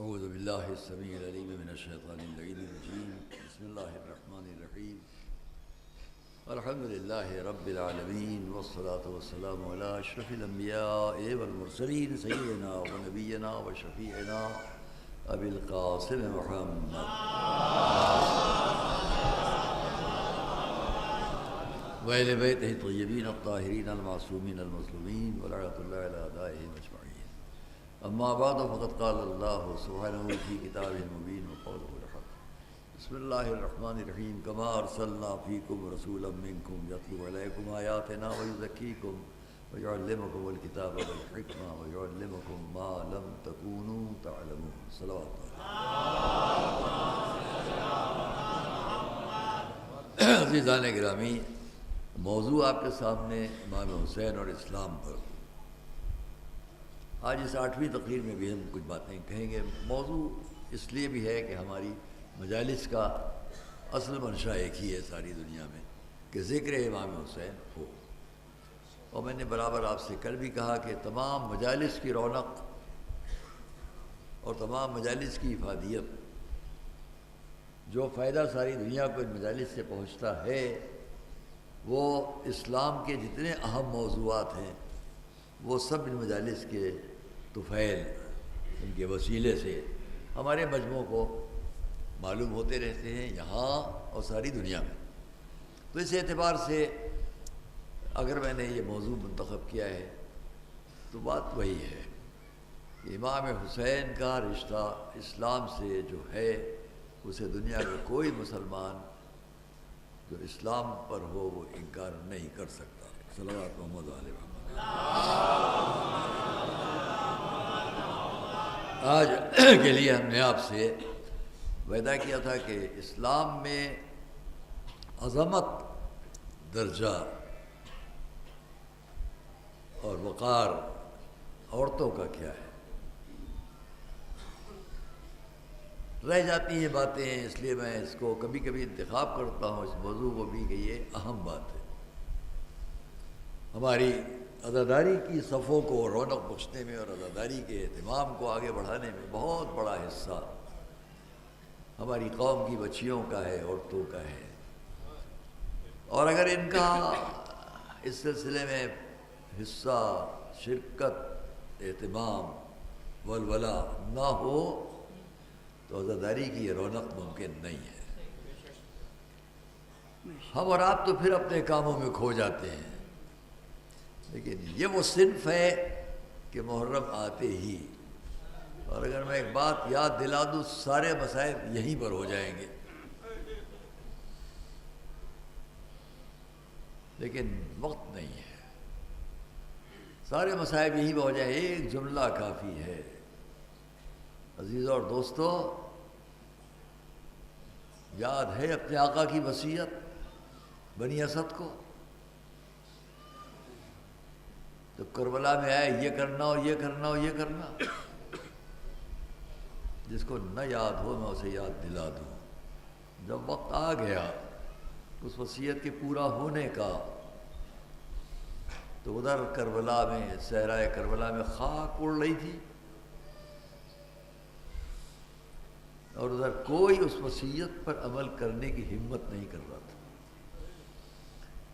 اعوذ باللہ السمیع العلیم من الشیطان اللعین الرجیم بسم اللہ الرحمن الرحیم الحمد للہ رب العالمین والصلاة والسلام علی اشرف الانبیاء والمرسلین سیدنا و نبینا و شفیعنا ابی القاسم محمد وآل بیتہ الطیبین الطاہرین المعصومین المظلومین ولعنۃ اللہ علی اعدائہم اجمعین. اما بعد فقد قال اللہ سبحانہ فی کتابہ المبین وقولہ الحق. بسم اللہ الرحمن الرحیم. کما ارسلنا فیکم رسولا منکم یتلو علیکم آیاتنا ویزکیکم ویعلمکم الکتاب والحکمہ ویعلمکم ما لم تکونوا تعلمون. صلوات اللہ. عزیزان گرامی، موضوع آپ کے سامنے امام حسین اور اسلام پر. آج اس 8ویں تقریر میں بھی ہم کچھ باتیں کہیں گے. موضوع اس لیے بھی ہے کہ ہماری مجالس کا اصل منشا ایک ہی ہے ساری دنیا میں کہ ذکر امام حسین ہو. اور میں نے برابر آپ سے کل بھی کہا کہ تمام مجالس کی رونق اور تمام مجالس کی افادیت، جو فائدہ ساری دنیا کو ان مجالس سے پہنچتا ہے، وہ اسلام کے جتنے اہم موضوعات ہیں وہ سب ان مجالس کے طفیل، ان کے وسیلے سے ہمارے مجموعوں کو معلوم ہوتے رہتے ہیں یہاں اور ساری دنیا میں. تو اس اعتبار سے اگر میں نے یہ موضوع منتخب کیا ہے تو بات وہی ہے کہ امام حسین کا رشتہ اسلام سے جو ہے اسے دنیا کا کوئی مسلمان جو اسلام پر ہو وہ انکار نہیں کر سکتا. صلوات محمد علیہ محمد. آج کے لیے ہم نے آپ سے وعدہ کیا تھا کہ اسلام میں عظمت، درجہ اور وقار عورتوں کا کیا ہے. رہ جاتی ہیں باتیں، اس لیے میں اس کو کبھی کبھی انتخاب کرتا ہوں اس موضوع کو بھی کہ یہ اہم بات ہے. ہماری عزاداری کی صفوں کو رونق بخشنے میں اور عزاداری کے اہتمام کو آگے بڑھانے میں بہت بڑا حصہ ہماری قوم کی بچیوں کا ہے، عورتوں کا ہے. اور اگر ان کا اس سلسلے میں حصہ، شرکت، اہتمام، ولولہ نہ ہو تو عزاداری کی یہ رونق ممکن نہیں ہے. ہم اور آپ تو پھر اپنے کاموں میں کھو جاتے ہیں، لیکن یہ وہ صنف ہے کہ محرم آتے ہی، اور اگر میں ایک بات یاد دلا دوں، سارے مصائب یہیں پر ہو جائیں گے. لیکن وقت نہیں ہے. سارے مصائب یہیں پر ہو جائیں. ایک جملہ کافی ہے. عزیزوں اور دوستو، یاد ہے اپنے آقا کی وصیت بنی اسد کو؟ تو کربلا میں آئے یہ کرنا ہو، یہ کرنا ہو، یہ کرنا. جس کو نہ یاد ہو میں اسے یاد دلا دوں. جب وقت آ گیا اس وصیت کے پورا ہونے کا، تو ادھر کربلا میں، صحرائے کربلا میں خاک اڑ رہی تھی، اور ادھر کوئی اس وصیت پر عمل کرنے کی ہمت نہیں کر رہا تھا.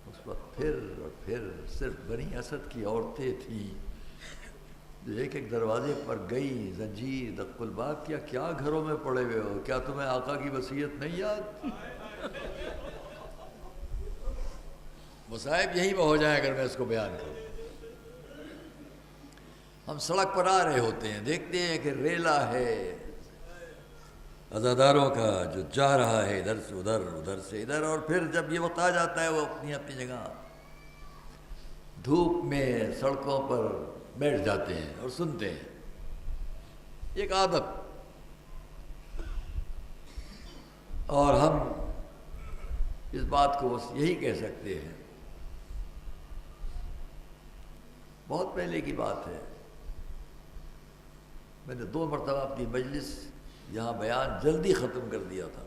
اس وقت پھر اور پھر صرف بنی اسد کی عورتیں تھیں جو ایک ایک دروازے پر گئیں. زنجیر دق الباب کیا، کیا گھروں میں پڑے ہوئے ہو؟ کیا تمہیں آقا کی وصیت نہیں یاد؟ مصائب یہیں پہ ہو جائیں اگر میں اس کو بیان کروں. ہم سڑک پر آ رہے ہوتے ہیں، دیکھتے ہیں کہ ریلا ہے عزاداروں کا جو جا رہا ہے ادھر سے ادھر، ادھر سے ادھر، اور پھر جب یہ وقت آ جاتا ہے وہ اپنی اپنی جگہ دھوپ میں سڑکوں پر بیٹھ جاتے ہیں اور سنتے ہیں. ایک عادت. اور ہم اس بات کو بس یہی کہہ سکتے ہیں، بہت پہلے کی بات ہے، میں نے 2 مرتبہ اپنی مجلس یہاں بیان جلدی ختم کر دیا تھا،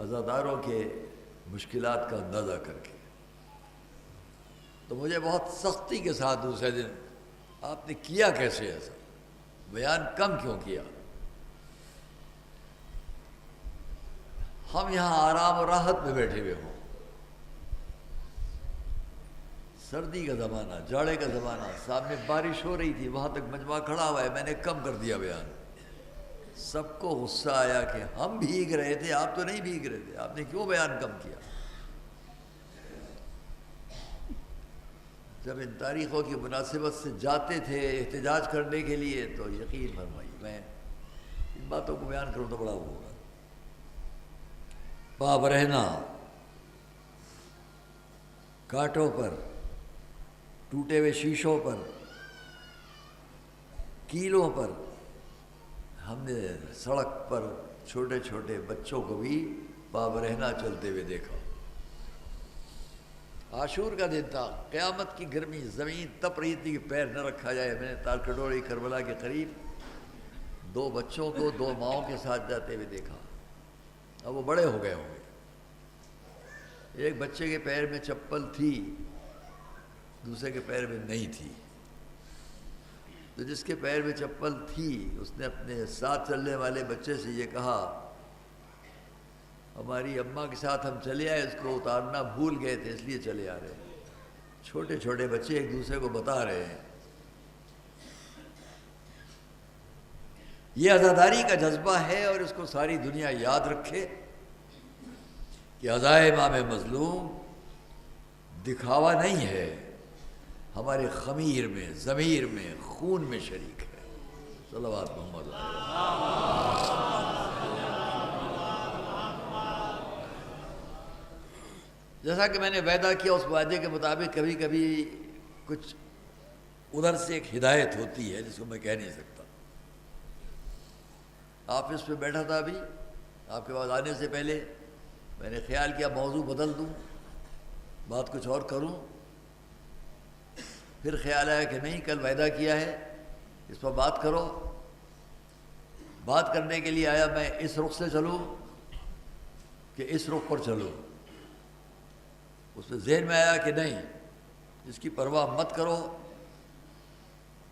عزاداروں کے مشکلات کا اندازہ کر کے. تو مجھے بہت سختی کے ساتھ دوسرے دن آپ نے کیا کیسے ایسا؟ بیان کم کیوں کیا؟ ہم یہاں آرام اور راحت میں بیٹھے ہوئے ہوں، سردی کا زمانہ، جاڑے کا زمانہ، سامنے بارش ہو رہی تھی، وہاں تک مجمع کھڑا ہوا ہے، میں نے کم کر دیا بیان۔ سب کو غصہ آیا کہ ہم بھیگ رہے تھے، آپ تو نہیں بھیگ رہے تھے، آپ نے کیوں بیان کم کیا؟ جب ان تاریخوں کی مناسبت سے جاتے تھے احتجاج کرنے کے لیے تو یقین فرمائیے میں ان باتوں کو بیان کروں تو بڑا ہوگا۔ پاب رہنا کانٹوں پر، ٹوٹے ہوئے شیشوں پر، کیلوں پر، ہم نے سڑک پر چھوٹے چھوٹے بچوں کو بھی پاب رہنا چلتے ہوئے دیکھا۔ عاشور کا دن تھا، قیامت کی گرمی، زمین تپ رہی تھی کہ پیر نہ رکھا جائے۔ میں نے تارکڈوری کربلا کے قریب 2 بچوں کو 2 ماؤں کے ساتھ جاتے ہوئے دیکھا۔ اب وہ بڑے ہو گئے ہوں گے۔ ایک بچے کے پیر میں چپل تھی، دوسرے کے پیر میں نہیں تھی۔ تو جس کے پیر میں چپل تھی اس نے اپنے ساتھ چلنے والے بچے سے یہ کہا، ہماری اماں کے ساتھ ہم چلے آئے، اس کو اتارنا بھول گئے تھے اس لیے چلے آ رہے ہیں۔ چھوٹے چھوٹے بچے ایک دوسرے کو بتا رہے ہیں۔ یہ عزاداری کا جذبہ ہے اور اس کو ساری دنیا یاد رکھے کہ عزائے امام مظلوم دکھاوا نہیں ہے، ہمارے خمیر میں، ضمیر میں، خون میں شریک ہے۔ صلوات محمد علیہ۔ جیسا کہ میں نے وعدہ کیا اس وعدے کے مطابق کبھی کبھی کچھ ادھر سے ایک ہدایت ہوتی ہے جس کو میں کہہ نہیں سکتا۔ آفس پہ بیٹھا تھا ابھی آپ کے پاس آنے سے پہلے، میں نے خیال کیا موضوع بدل دوں، بات کچھ اور کروں، پھر خیال آیا کہ نہیں، کل وعدہ کیا ہے اس پر بات کرو۔ بات کرنے کے لیے آیا، میں اس رخ سے چلوں کہ اس رخ پر چلوں؟ اس میں ذہن میں آیا کہ نہیں، اس کی پرواہ مت کرو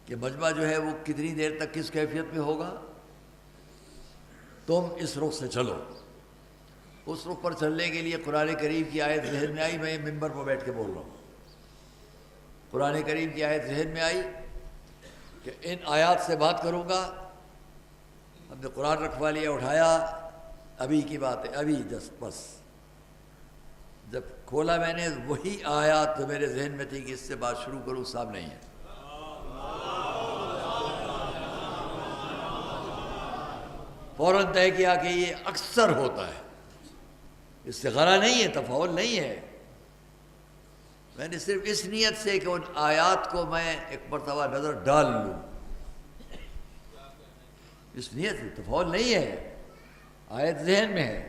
کہ مجمع جو ہے وہ کتنی دیر تک کس کیفیت میں ہوگا، تم اس رخ سے چلو۔ اس رخ پر چلنے کے لیے قرآن کریم کی آیت ذہن میں آئی، میں ممبر پر بیٹھ کے بول رہا ہوں۔ قرآن کریم کی آیت ذہن میں آئی کہ ان آیات سے بات کروں گا۔ ہم نے قرآن رکھوا لیا، اٹھایا، ابھی کی بات ہے، ابھی جس بس جب کھولا میں نے، وہی آیات جو میرے ذہن میں تھی کہ اس سے بات شروع کروں، سامنے ہی ہے۔ فوراً طے کیا کہ یہ اکثر ہوتا ہے، استغارہ نہیں ہے، تفاعل نہیں ہے۔ میں نے صرف اس نیت سے کہ ان آیات کو میں ایک مرتبہ نظر ڈال لوں، اس نیت سے، تفاعل نہیں ہے، آیت ذہن میں ہے،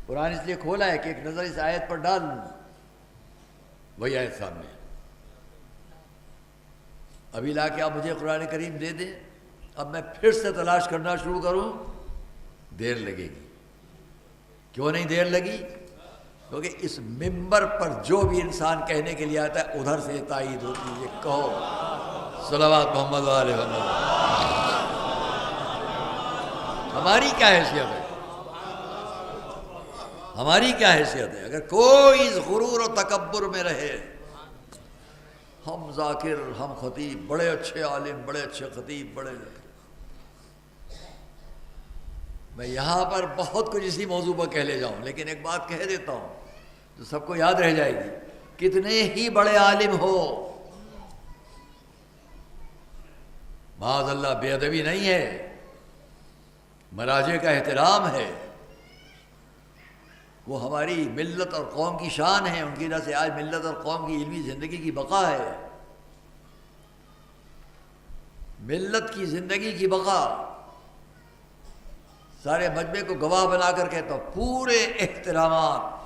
قرآن اس لیے کھولا ہے کہ ایک نظر اس آیت پر ڈال لوں، وہی آیت سامنے ہے۔ ابھی لا کے آپ مجھے قرآن کریم دے دیں، اب میں پھر سے تلاش کرنا شروع کروں، دیر لگے گی۔ کیوں نہیں دیر لگی؟ کیونکہ اس ممبر پر جو بھی انسان کہنے کے لیے آتا ہے ادھر سے تائید ہوتی ہے، یہ کہو صلوات محمد علیہ وسلم۔ ہماری کیا حیثیت ہے؟ ہماری کیا حیثیت ہے؟ اگر کوئی اس غرور و تکبر میں رہے، ہم ذاکر، ہم خطیب، بڑے اچھے عالم، بڑے اچھے خطیب، بڑے، میں یہاں پر بہت کچھ اسی موضوع پر کہہ لے جاؤں، لیکن ایک بات کہہ دیتا ہوں جو سب کو یاد رہ جائے گی، کتنے ہی بڑے عالم ہو، معاذ اللہ بے ادبی نہیں ہے، مراجع کا احترام ہے، وہ ہماری ملت اور قوم کی شان ہے، ان کی وجہ سے آج ملت اور قوم کی علمی زندگی کی بقا ہے، ملت کی زندگی کی بقا۔ سارے مجمع کو گواہ بنا کر کہتا ہوں، پورے احترامات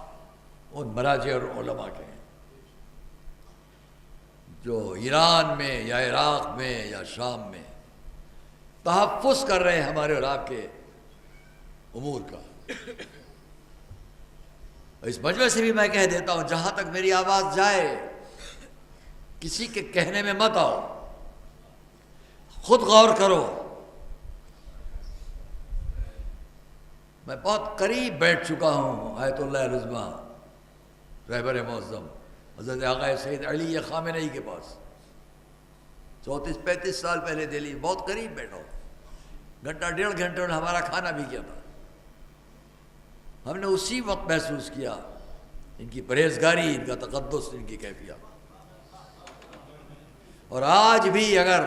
ان مراجع اور علماء کے ہیں جو ایران میں یا عراق میں یا شام میں تحفظ کر رہے ہیں ہمارے اور آپ کے امور کا۔ اس مجمع سے بھی میں کہہ دیتا ہوں، جہاں تک میری آواز جائے کسی کے کہنے میں مت آؤ، خود غور کرو میں بہت قریب بیٹھ چکا ہوں آیت اللہ العظمیٰ رہبر معظم حضرت آقا سید علی خامنئی کے پاس 34-35 سال پہلے دہلی بہت قریب بیٹھا ہوں. گھنٹہ 1.5 گھنٹے نے ہمارا کھانا بھی کیا تھا. ہم نے اسی وقت محسوس کیا ان کی پرہیزگاری، ان کا تقدس، ان کی کیفیت. اور آج بھی اگر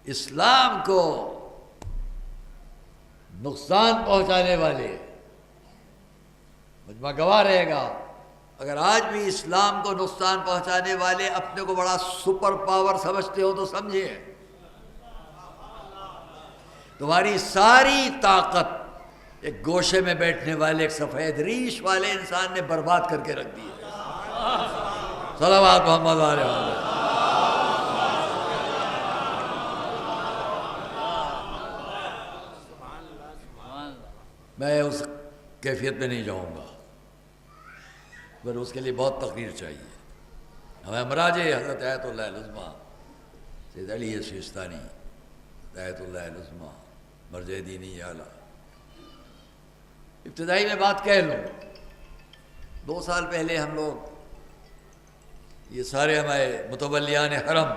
اسلام کو نقصان پہنچانے والے، مجمع گواہ رہے گا، اگر آج بھی اسلام کو نقصان پہنچانے والے اپنے کو بڑا سپر پاور سمجھتے ہو تو سمجھے تمہاری ساری طاقت ایک گوشے میں بیٹھنے والے ایک سفید ریش والے انسان نے برباد کر کے رکھ دی ہے. صلوات محمد علیہ وسلم. میں اس کیفیت میں نہیں جاؤں گا، پر اس کے لیے بہت تقریر چاہیے. ہمیں امراج حضرت آیت اللہ العظمیٰ سید علی سیستانی آیت اللہ العظمیٰ مرجع دینی اعلیٰ. ابتدائی میں بات کہہ لوں، 2 سال پہلے ہم لوگ یہ سارے ہمارے متولیان حرم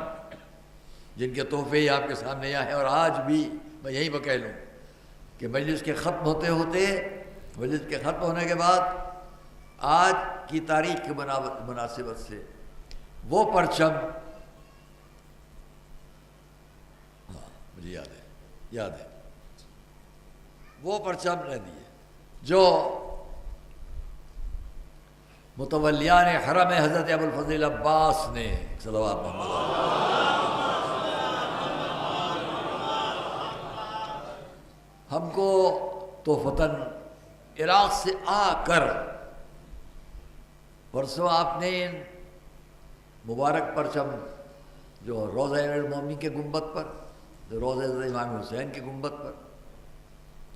جن کے تحفے ہی آپ کے سامنے یہاں ہیں، اور آج بھی میں یہیں پہ کہہ لوں کہ مجلس کے ختم مجلس کے ختم ہونے کے بعد آج کی تاریخ کی مناسبت سے وہ پرچم، مجھے یاد ہے وہ پرچم رہ دیے جو متولیان حرم حضرت ابوالفضل عباس نے صلوات محمد علیہ ہم کو تحفتاً عراق سے آ کر پرسوں آپ نے مبارک پرچم جو روضہ المومنین کے گنبد پر، جو روضہ امام حسین کے گنبد پر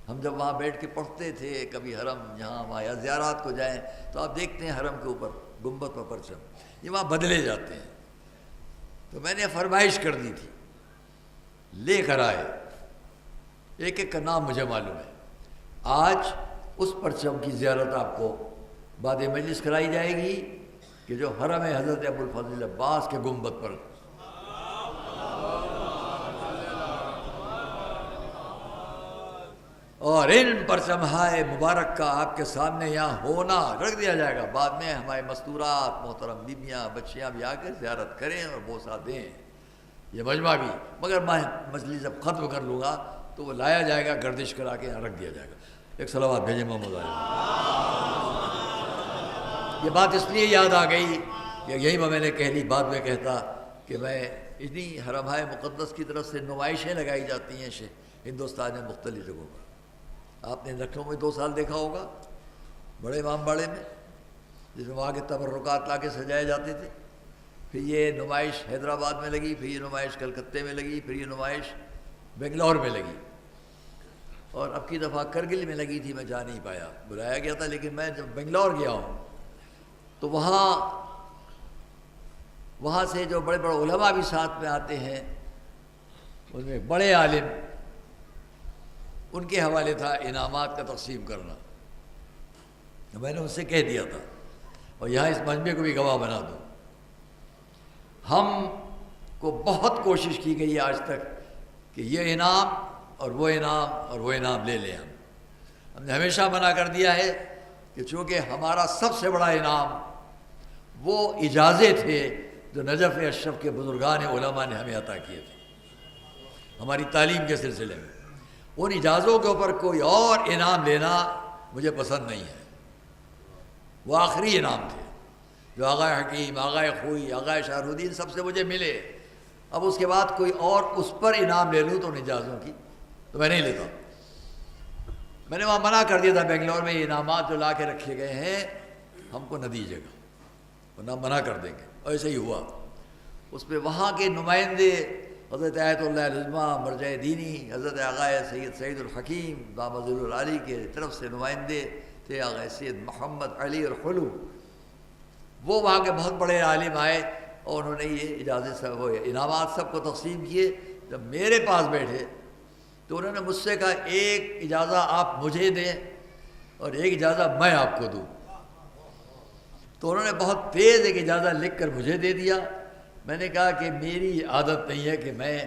ہم جب وہاں بیٹھ کے پڑھتے تھے، کبھی حرم یہاں وہاں یا زیارات کو جائیں تو آپ دیکھتے ہیں حرم کے اوپر گنبد پر پرچم یہ وہاں بدلے جاتے ہیں. تو میں نے فرمائش کر دی تھی، لے کر آئے، ایک ایک کا نام مجھے معلوم ہے. آج اس پرچم کی زیارت آپ کو بعد مجلس کرائی جائے گی کہ جو حرم حضرت ابوالفضل عباس کے گنبد پر اور ان پرچمہائے مبارک کا آپ کے سامنے یہاں ہونا رکھ دیا جائے گا. بعد میں ہمارے مستورات محترم بیبیاں بچیاں بھی آ کے زیارت کریں اور بوسہ دیں. یہ مجمع بھی، مگر میں مجلس جب ختم کر لوں گا تو وہ لایا جائے گا، گردش کرا کے یہاں رکھ دیا جائے گا. ایک صلوات بھیجیں محمد علیہ. یہ بات اس لیے یاد آ گئی کہ یہی میں نے کہہ لی، بعد میں کہتا کہ میں اتنی حرمۂ مقدس کی طرف سے نمائشیں لگائی جاتی ہیں ہندوستان میں مختلف جگہوں پر. آپ نے لکھنؤ میں 2 سال دیکھا ہوگا، بڑے امام باڑے میں، جس میں وہاں کے تبرکات لا کے سجائے جاتے تھے. پھر یہ نمائش حیدرآباد میں لگی، پھر یہ نمائش کلکتے میں لگی، پھر یہ نمائش بنگلور میں لگی، اور اب کی دفعہ کرگل میں لگی تھی. میں جا نہیں پایا، بلایا گیا تھا، لیکن میں جب بنگلور گیا ہوں تو وہاں سے جو بڑے بڑے علماء بھی ساتھ میں آتے ہیں، ان میں بڑے عالم، ان کے حوالے تھا انعامات کا تقسیم کرنا. میں نے ان سے کہہ دیا تھا، اور یہاں اس مجمع کو بھی گواہ بنا دوں، ہم کو بہت کوشش کی گئی ہے آج تک کہ یہ انعام اور وہ انعام اور وہ انعام لے لیں. ہم نے ہمیشہ منع کر دیا ہے کہ چونکہ ہمارا سب سے بڑا انعام وہ اجازے تھے جو نجف اشرف کے بزرگان علماء نے ہمیں عطا کیے تھے ہماری تعلیم کے سلسلے میں. ان اجازوں کے اوپر کوئی اور انعام لینا مجھے پسند نہیں ہے. وہ آخری انعام تھے جو آغا حکیم، آغا خوئی، آغا شہر الدین سب سے مجھے ملے. اب اس کے بعد کوئی اور اس پر انعام لے لوں تو ان اجازوں کی تو میں نہیں لیتا. میں نے وہاں منع کر دیا تھا بنگلور میں، یہ انعامات جو لا کے رکھے گئے ہیں ہم کو نہ دیجیے گا، ورنہ منع کر دیں گے. اور ایسے ہی ہوا. اس پہ وہاں کے نمائندے حضرت آیت اللہ العظمیٰ مرجع دینی حضرت آغا سید سعید الحکیم دامت العالی کے طرف سے نمائندے تھے، آغا سید محمد علی الخلو. وہ وہاں کے بہت بڑے عالم آئے اور انہوں نے یہ اجازت سب انعامات سب کو تقسیم کیے. جب میرے پاس بیٹھے تو انہوں نے مجھ سے کہا ایک اجازت آپ مجھے دیں اور ایک اجازت میں آپ کو دوں. تو انہوں نے بہت تیز ایک اجازت لکھ کر مجھے دے دیا. میں نے کہا کہ میری عادت نہیں ہے کہ میں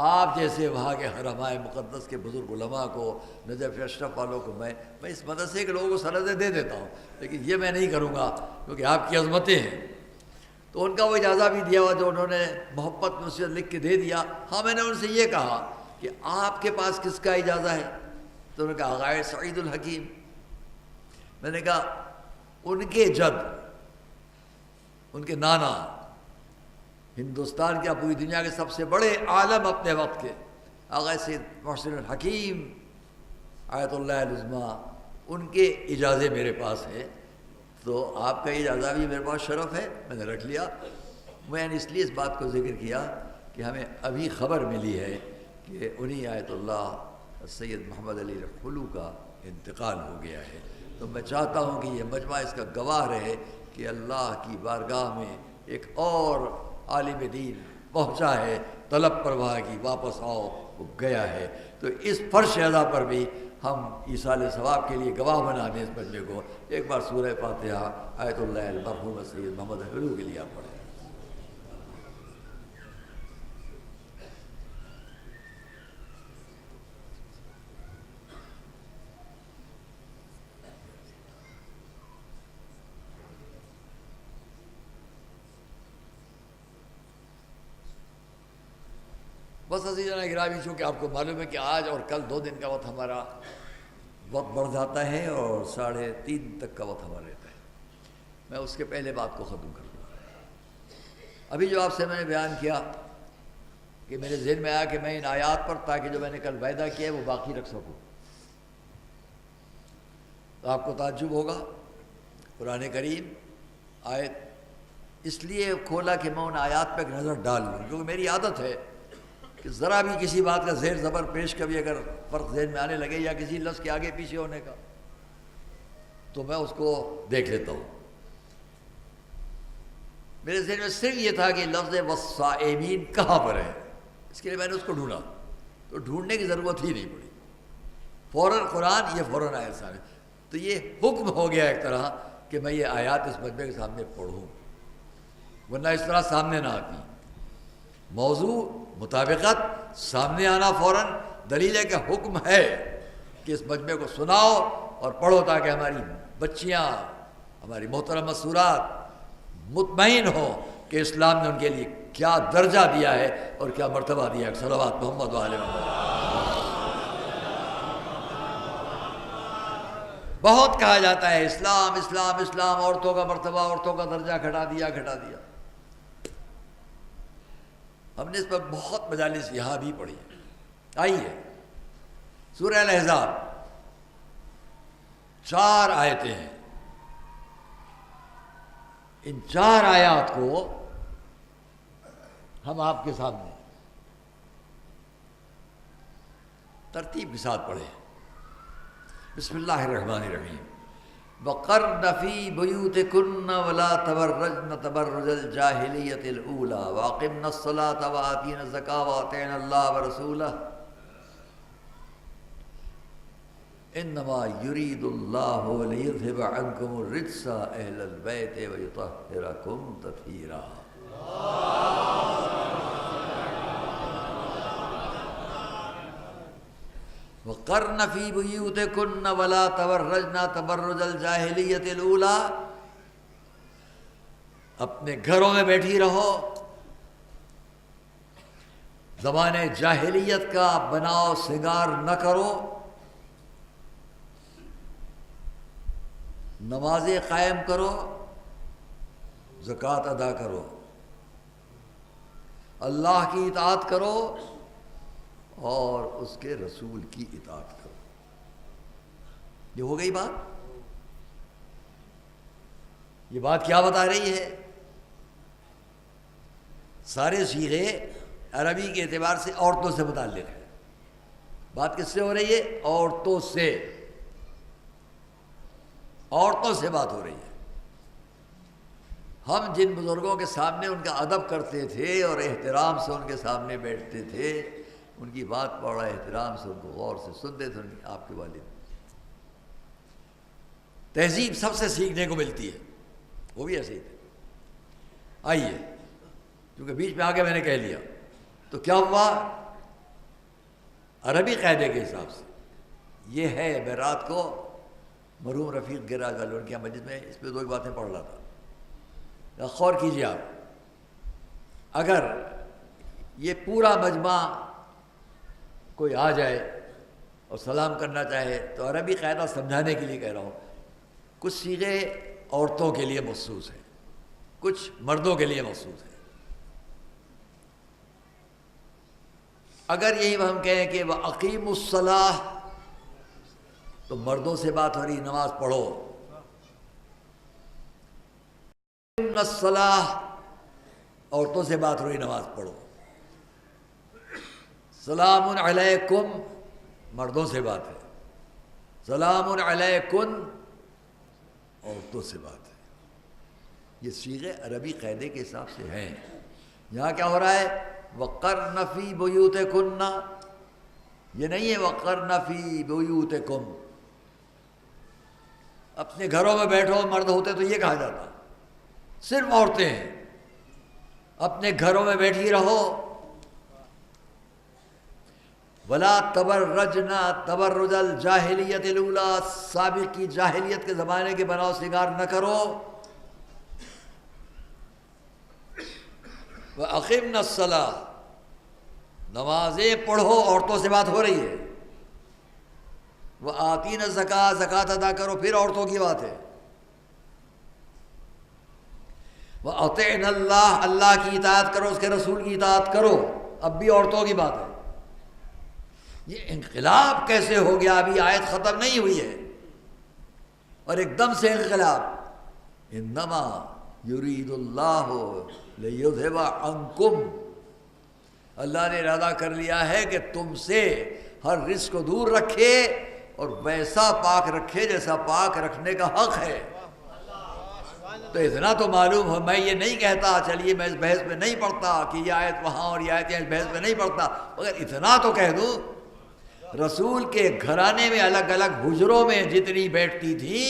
آپ جیسے وہاں کے حرمائے مقدس کے بزرگ علماء کو، نجف اشرف والوں کو، میں اس مدرسے کے لوگوں کو سندیں دے دیتا ہوں، لیکن یہ میں نہیں کروں گا کیونکہ آپ کی عظمتیں ہیں. تو ان کا وہ اجازت بھی دیا ہوا جو انہوں نے محبت میں سے لکھ کے دے دیا. ہاں میں نے ان سے یہ کہا کہ آپ کے پاس کس کا اجازت ہے؟ تو انہوں نے کہا غائب سعید الحکیم. میں نے کہا ان کے جد، ان کے نانا، ہندوستان کے پوری دنیا کے سب سے بڑے عالم اپنے وقت کے آغا سید محسن الحکیم آیت اللہ العظمیٰ، ان کے اجازت میرے پاس ہے. تو آپ کا اجازت بھی میرے پاس شرف ہے، میں نے رکھ لیا. میں نے اس لیے اس بات کو ذکر کیا کہ ہمیں ابھی خبر ملی ہے کہ انہی آیت اللہ سید محمد علی رفعلو کا انتقال ہو گیا ہے. تو میں چاہتا ہوں کہ یہ مجمع اس کا گواہ رہے کہ اللہ کی بارگاہ میں ایک اور عالم دین پہنچا ہے، طلب پرواہ کی، واپس آؤ، وہ گیا ہے. تو اس فرش ادا پر بھی ہم ایصال ثواب کے لیے گواہ بنا دیں اس مجمع کو. ایک بار سورہ فاتحہ آیت اللہ المرحوم سید محمد رفعلو کے لیے آپ پڑھیں. بس عزیزان اکرامی، چونکہ آپ کو معلوم ہے کہ آج اور کل 2 دن کا وقت ہمارا وقت بڑھ جاتا ہے اور 3:30 تک کا وقت ہمارا رہتا ہے. میں اس کے پہلے بات کو ختم کر دوں. ابھی جو آپ سے میں نے بیان کیا کہ میرے ذہن میں آیا کہ میں ان آیات پر، تاکہ جو میں نے کل وعدہ کیا ہے وہ باقی رکھ سکوں. تو آپ کو تعجب ہوگا، قرآن کریم آیت اس لیے کھولا کہ میں ان آیات پہ ایک نظر ڈال لوں، کیونکہ میری عادت ہے کہ ذرا بھی کسی بات کا زیر زبر پیش کبھی اگر فرق ذہن میں آنے لگے یا کسی لفظ کے آگے پیچھے ہونے کا، تو میں اس کو دیکھ لیتا ہوں. میرے ذہن میں صرف یہ تھا کہ لفظ والصائمین کہاں پر ہے. اس کے لیے میں نے اس کو ڈھونڈا، تو ڈھونڈنے کی ضرورت ہی نہیں پڑی. فوراً قرآن، یہ فوراً آیت سامنے. تو یہ حکم ہو گیا ایک طرح کہ میں یہ آیات اس مجمع کے سامنے پڑھوں، ورنہ اس طرح سامنے نہ آتی. موضوع، مطابقت سامنے آنا فوراً دلیل ہے کہ حکم ہے کہ اس مجمع کو سناؤ اور پڑھو، تاکہ ہماری بچیاں، ہماری محترم مسورات مطمئن ہوں کہ اسلام نے ان کے لیے کیا درجہ دیا ہے اور کیا مرتبہ دیا ہے. صلوات محمد و آل محمد. بہت کہا جاتا ہے اسلام اسلام اسلام، عورتوں کا مرتبہ، عورتوں کا درجہ گھٹا دیا گھٹا دیا. ہم نے اس پر بہت مجالس یہاں بھی پڑھی. آئیے سورہ الاحزاب 4 آیتیں ہیں. ان 4 آیات کو ہم آپ کے سامنے ترتیب کے ساتھ پڑھیں. بسم اللہ الرحمن الرحیم. وَقَرْنَ فِي بُيُوتِكُنَّ وَلَا تَبَرَّجْنَ تَبَرُّجَ الْجَاهِلِيَّةِ الْأُولَىٰ وَأَقِمْنَ الصَّلَاةَ وَآتِينَ الزَّكَاةَ وَأَطِعْنَ اللَّهَ وَرَسُولَهُ إِنَّمَا يُرِيدُ اللَّهُ لِيُذْهِبَ عَنكُمُ الرِّجْسَ أَهْلَ الْبَيْتِ وَيُطَهِّرَكُمْ تَطْهِيرًا. وَقَرْنَ فِي بُيُوتِكُنَّ وَلَا تَبَرَّجْنَ تَبَرُّجَ الْجَاهِلِيَّةِ الْأُولَىٰ. اپنے گھروں میں بیٹھی رہو، زمانے جاہلیت کا بناؤ سنگار نہ کرو، نمازیں قائم کرو، زکوٰۃ ادا کرو، اللہ کی اطاعت کرو اور اس کے رسول کی اطاعت کرو. یہ ہو گئی بات. یہ بات کیا بتا رہی ہے؟ سارے صیغے عربی کے اعتبار سے عورتوں سے متعلق ہے. بات کس سے ہو رہی ہے؟ عورتوں سے. عورتوں سے بات ہو رہی ہے. ہم جن بزرگوں کے سامنے ان کا ادب کرتے تھے اور احترام سے ان کے سامنے بیٹھتے تھے، ان کی بات بڑا احترام سے ان کو غور سے سنتے تھے آپ کے والد. تہذیب سب سے سیکھنے کو ملتی ہے, وہ بھی ایسے ہی تھے. آئیے, کیونکہ بیچ میں آگے میں نے کہہ لیا تو کیا ہوا, عربی قاعدے کے حساب سے یہ ہے. میں رات کو مرحوم رفیق گراج والے ان کی مجلس میں اس پہ 2 باتیں پڑھ رہا تھا. غور کیجیے آپ, اگر یہ پورا مجمع کوئی آ جائے اور سلام کرنا چاہے تو عربی قاعدہ سمجھانے کے لیے کہہ رہا ہوں, کچھ صیغے عورتوں کے لیے مخصوص ہیں, کچھ مردوں کے لیے مخصوص ہیں. اگر یہی ہم کہیں کہ وَأَقِیمُوا الصَّلَاةَ تو مردوں سے بات ہو رہی, نماز پڑھو. اِنَّ الصَّلَاةَ عورتوں سے بات ہو رہی, نماز پڑھو. سلام علیکم مردوں سے بات ہے, سلام علیکم عورتوں سے بات ہے. یہ صیغے عربی قاعدے کے حساب سے ہیں. یہاں کیا ہو رہا ہے, وَقَرْنَ فِي بُيُوتِكُنَّ, یہ نہیں ہے وَقَرْنَ فِي بُيُوتِكُمْ. اپنے گھروں میں بیٹھو, مرد ہوتے تو یہ کہا جاتا, صرف عورتیں ہیں اپنے گھروں میں بیٹھی رہو. وَلَا تَبَرَّجْنَا تَبَرُّجَ الْجَاهِلِيَّةِ الْأُولَىٰ, سابق کی جاہلیت کے زمانے کے بناؤ سنگار نہ کرو. وَأَقِمْنَا الصَّلَاةَ, نمازیں پڑھو, عورتوں سے بات ہو رہی ہے. وَآتِينَ الزَّكَاةَ, زکوٰۃ ادا کرو, پھر عورتوں کی بات ہے. وَأَطِعْنَ اللَّهَ, اللہ کی اطاعت کرو, اس کے رسول کی اطاعت کرو, اب بھی عورتوں کی بات ہے. یہ انقلاب کیسے ہو گیا, ابھی آیت ختم نہیں ہوئی ہے اور ایک دم سے انقلاب. انما یرید اللہ لیذھب عنکم, اللہ نے ارادہ کر لیا ہے کہ تم سے ہر رزق کو دور رکھے اور ویسا پاک رکھے جیسا پاک رکھنے کا حق ہے. تو اتنا تو معلوم ہو, میں یہ نہیں کہتا چلیے میں اس بحث میں نہیں پڑھتا کہ یہ آیت وہاں اور یہ آیت اس بحث میں نہیں پڑھتا, مگر اتنا تو کہہ دوں رسول کے گھرانے میں الگ الگ حجروں میں جتنی بیٹھتی تھی,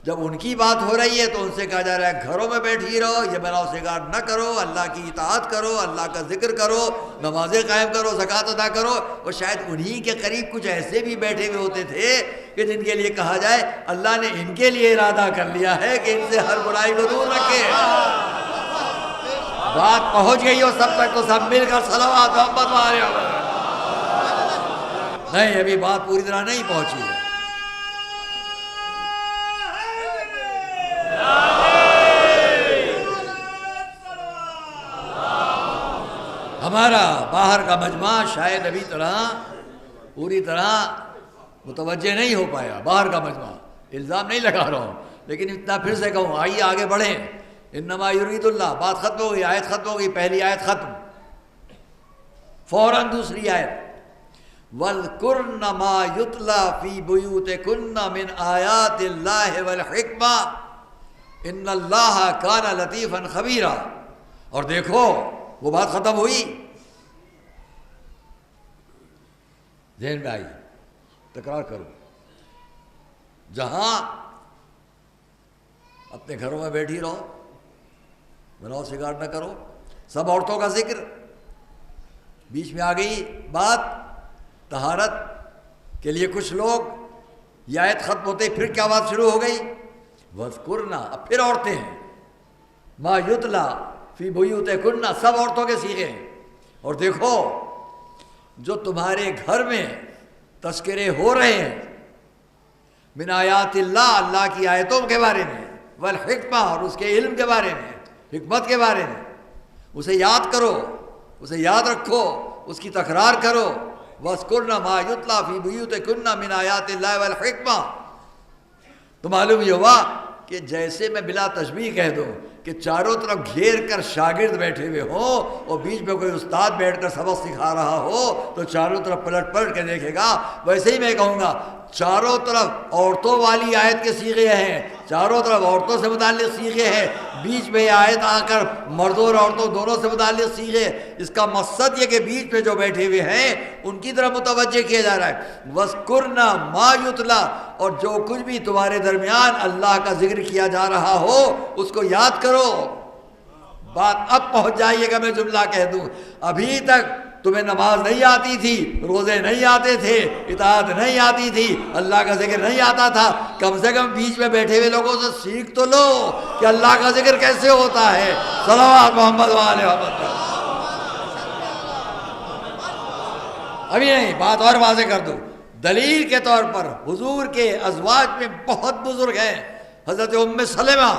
جب ان کی بات ہو رہی ہے تو ان سے کہا جا رہا ہے گھروں میں بیٹھی رہو, یہ بناؤ سنگار نہ کرو, اللہ کی اطاعت کرو, اللہ کا ذکر کرو, نمازیں قائم کرو, زکوٰۃ ادا کرو. اور شاید انہی کے قریب کچھ ایسے بھی بیٹھے ہوئے ہوتے تھے کہ جن کے لیے کہا جائے اللہ نے ان کے لیے ارادہ کر لیا ہے کہ ان سے ہر برائی کو دور رکھے. بات پہنچ گئی ہو سب تک تو سب مل کر صلوات محمد والے ہو. نہیں, ابھی بات پوری طرح نہیں پہنچی ہے. ہمارا باہر کا مجمع شاید ابھی پوری طرح متوجہ نہیں ہو پایا. باہر کا مجمع, الزام نہیں لگا رہا ہوں, لیکن اتنا پھر سے کہوں, آئیے آگے بڑھیں. انما یرید اللہ, بات ختم ہو گئی, آیت ختم ہو گئی, پہلی آیت ختم, فوراً دوسری آیت. وَاذْكُرْنَ مَا يُتْلَى فِي بُيُوتِكُنَّ مِنْ آيَاتِ اللَّهِ وَالْحِكْمَةِ إِنَّ اللَّهَ كَانَ لَطِيفًا خَبِيرًا. اور دیکھو وہ بات ختم ہوئی, ذہن میں آئی, تکرار کرو. جہاں اپنے گھروں میں بیٹھی رہو, بناؤ سنگار نہ کرو, سب عورتوں کا ذکر. بیچ میں آ گئی بات طہارت کے لیے کچھ لوگ, یہ آیت ختم ہوتے پھر کیا بات شروع ہو گئی, وَاذْكُرْنَا, اب پھر عورتیں ہیں. مَا يُتْلَى فِي بُيُوتِكُنَّ, سب عورتوں کے صیغے ہیں. اور دیکھو جو تمہارے گھر میں تذکرے ہو رہے ہیں من آیات اللہ, اللہ کی آیتوں کے بارے میں, والحکمہ, اور اس کے علم کے بارے میں, حکمت کے بارے میں, اسے یاد کرو, اسے یاد رکھو, اس کی تکرار کرو. وَاذْكُرْنَ مَا يُتْلَى فِي بُيُوتِكُنَّ مِنْ آيَاتِ اللَّهِ وَالْحِكْمَةِ. تو معلوم یہ ہوا کہ جیسے میں بلا تشبیہ کہہ دوں کہ چاروں طرف گھیر کر شاگرد بیٹھے ہوئے ہوں اور بیچ میں کوئی استاد بیٹھ کر سبق سکھا رہا ہو تو چاروں طرف پلٹ پلٹ کے دیکھے گا. ویسے ہی میں کہوں گا چاروں طرف عورتوں والی آیت کے صیغے ہیں, چاروں طرف عورتوں سے متعلق صیغے ہیں، بیچ میں یہ آیت آ کر مردوں اور عورتوں دونوں سے متعلق صیغے۔ اس کا مقصد یہ کہ بیچ میں جو بیٹھے ہوئے ہیں ان کی طرف متوجہ کیا جا رہا ہے۔ وَاذْكُرْنَا مَا يُتْلَى، اور جو کچھ بھی تمہارے درمیان اللہ کا ذکر کیا جا رہا ہو اس کو یاد کرو۔ بات اب پہنچ جائیے گا، میں جملہ کہہ دوں، ابھی تک تمہیں نماز نہیں آتی تھی، روزے نہیں آتے تھے، اطاعت نہیں آتی تھی، اللہ کا ذکر نہیں آتا تھا، کم سے کم بیچ میں بیٹھے ہوئے لوگوں سے سیکھ تو لو کہ اللہ کا ذکر کیسے ہوتا ہے۔ صلوات محمد وآل محمد۔ ابھی نہیں، بات اور واضح کر دوں، دلیل کے طور پر حضور کے ازواج میں بہت بزرگ ہیں۔ حضرت ام سلمہ،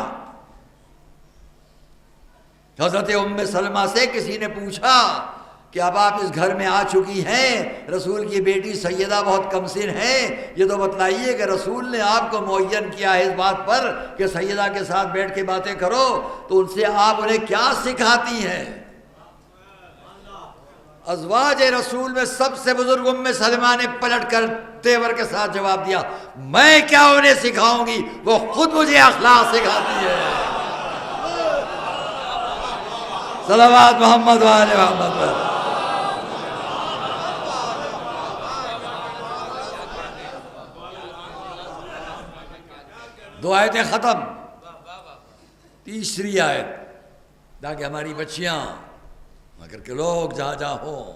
حضرت ام سلمہ سے کسی نے پوچھا کہ اب آپ اس گھر میں آ چکی ہیں، رسول کی بیٹی سیدہ بہت کم سن ہیں، یہ تو بتلائیے کہ رسول نے آپ کو معین کیا ہے اس بات پر کہ سیدہ کے ساتھ بیٹھ کے باتیں کرو، تو ان سے آپ انہیں کیا سکھاتی ہیں؟ ازواج رسول میں سب سے بزرگ ام سلمہ نے پلٹ کر تیور کے ساتھ جواب دیا، میں کیا انہیں سکھاؤں گی، وہ خود مجھے اخلاق سکھاتی ہے۔ صلوات محمد وآل محمد۔ دو آیتیں ختم، تیسری آیت، تاکہ ہماری بچیاں مگر کہ لوگ جہاں جہاں ہوں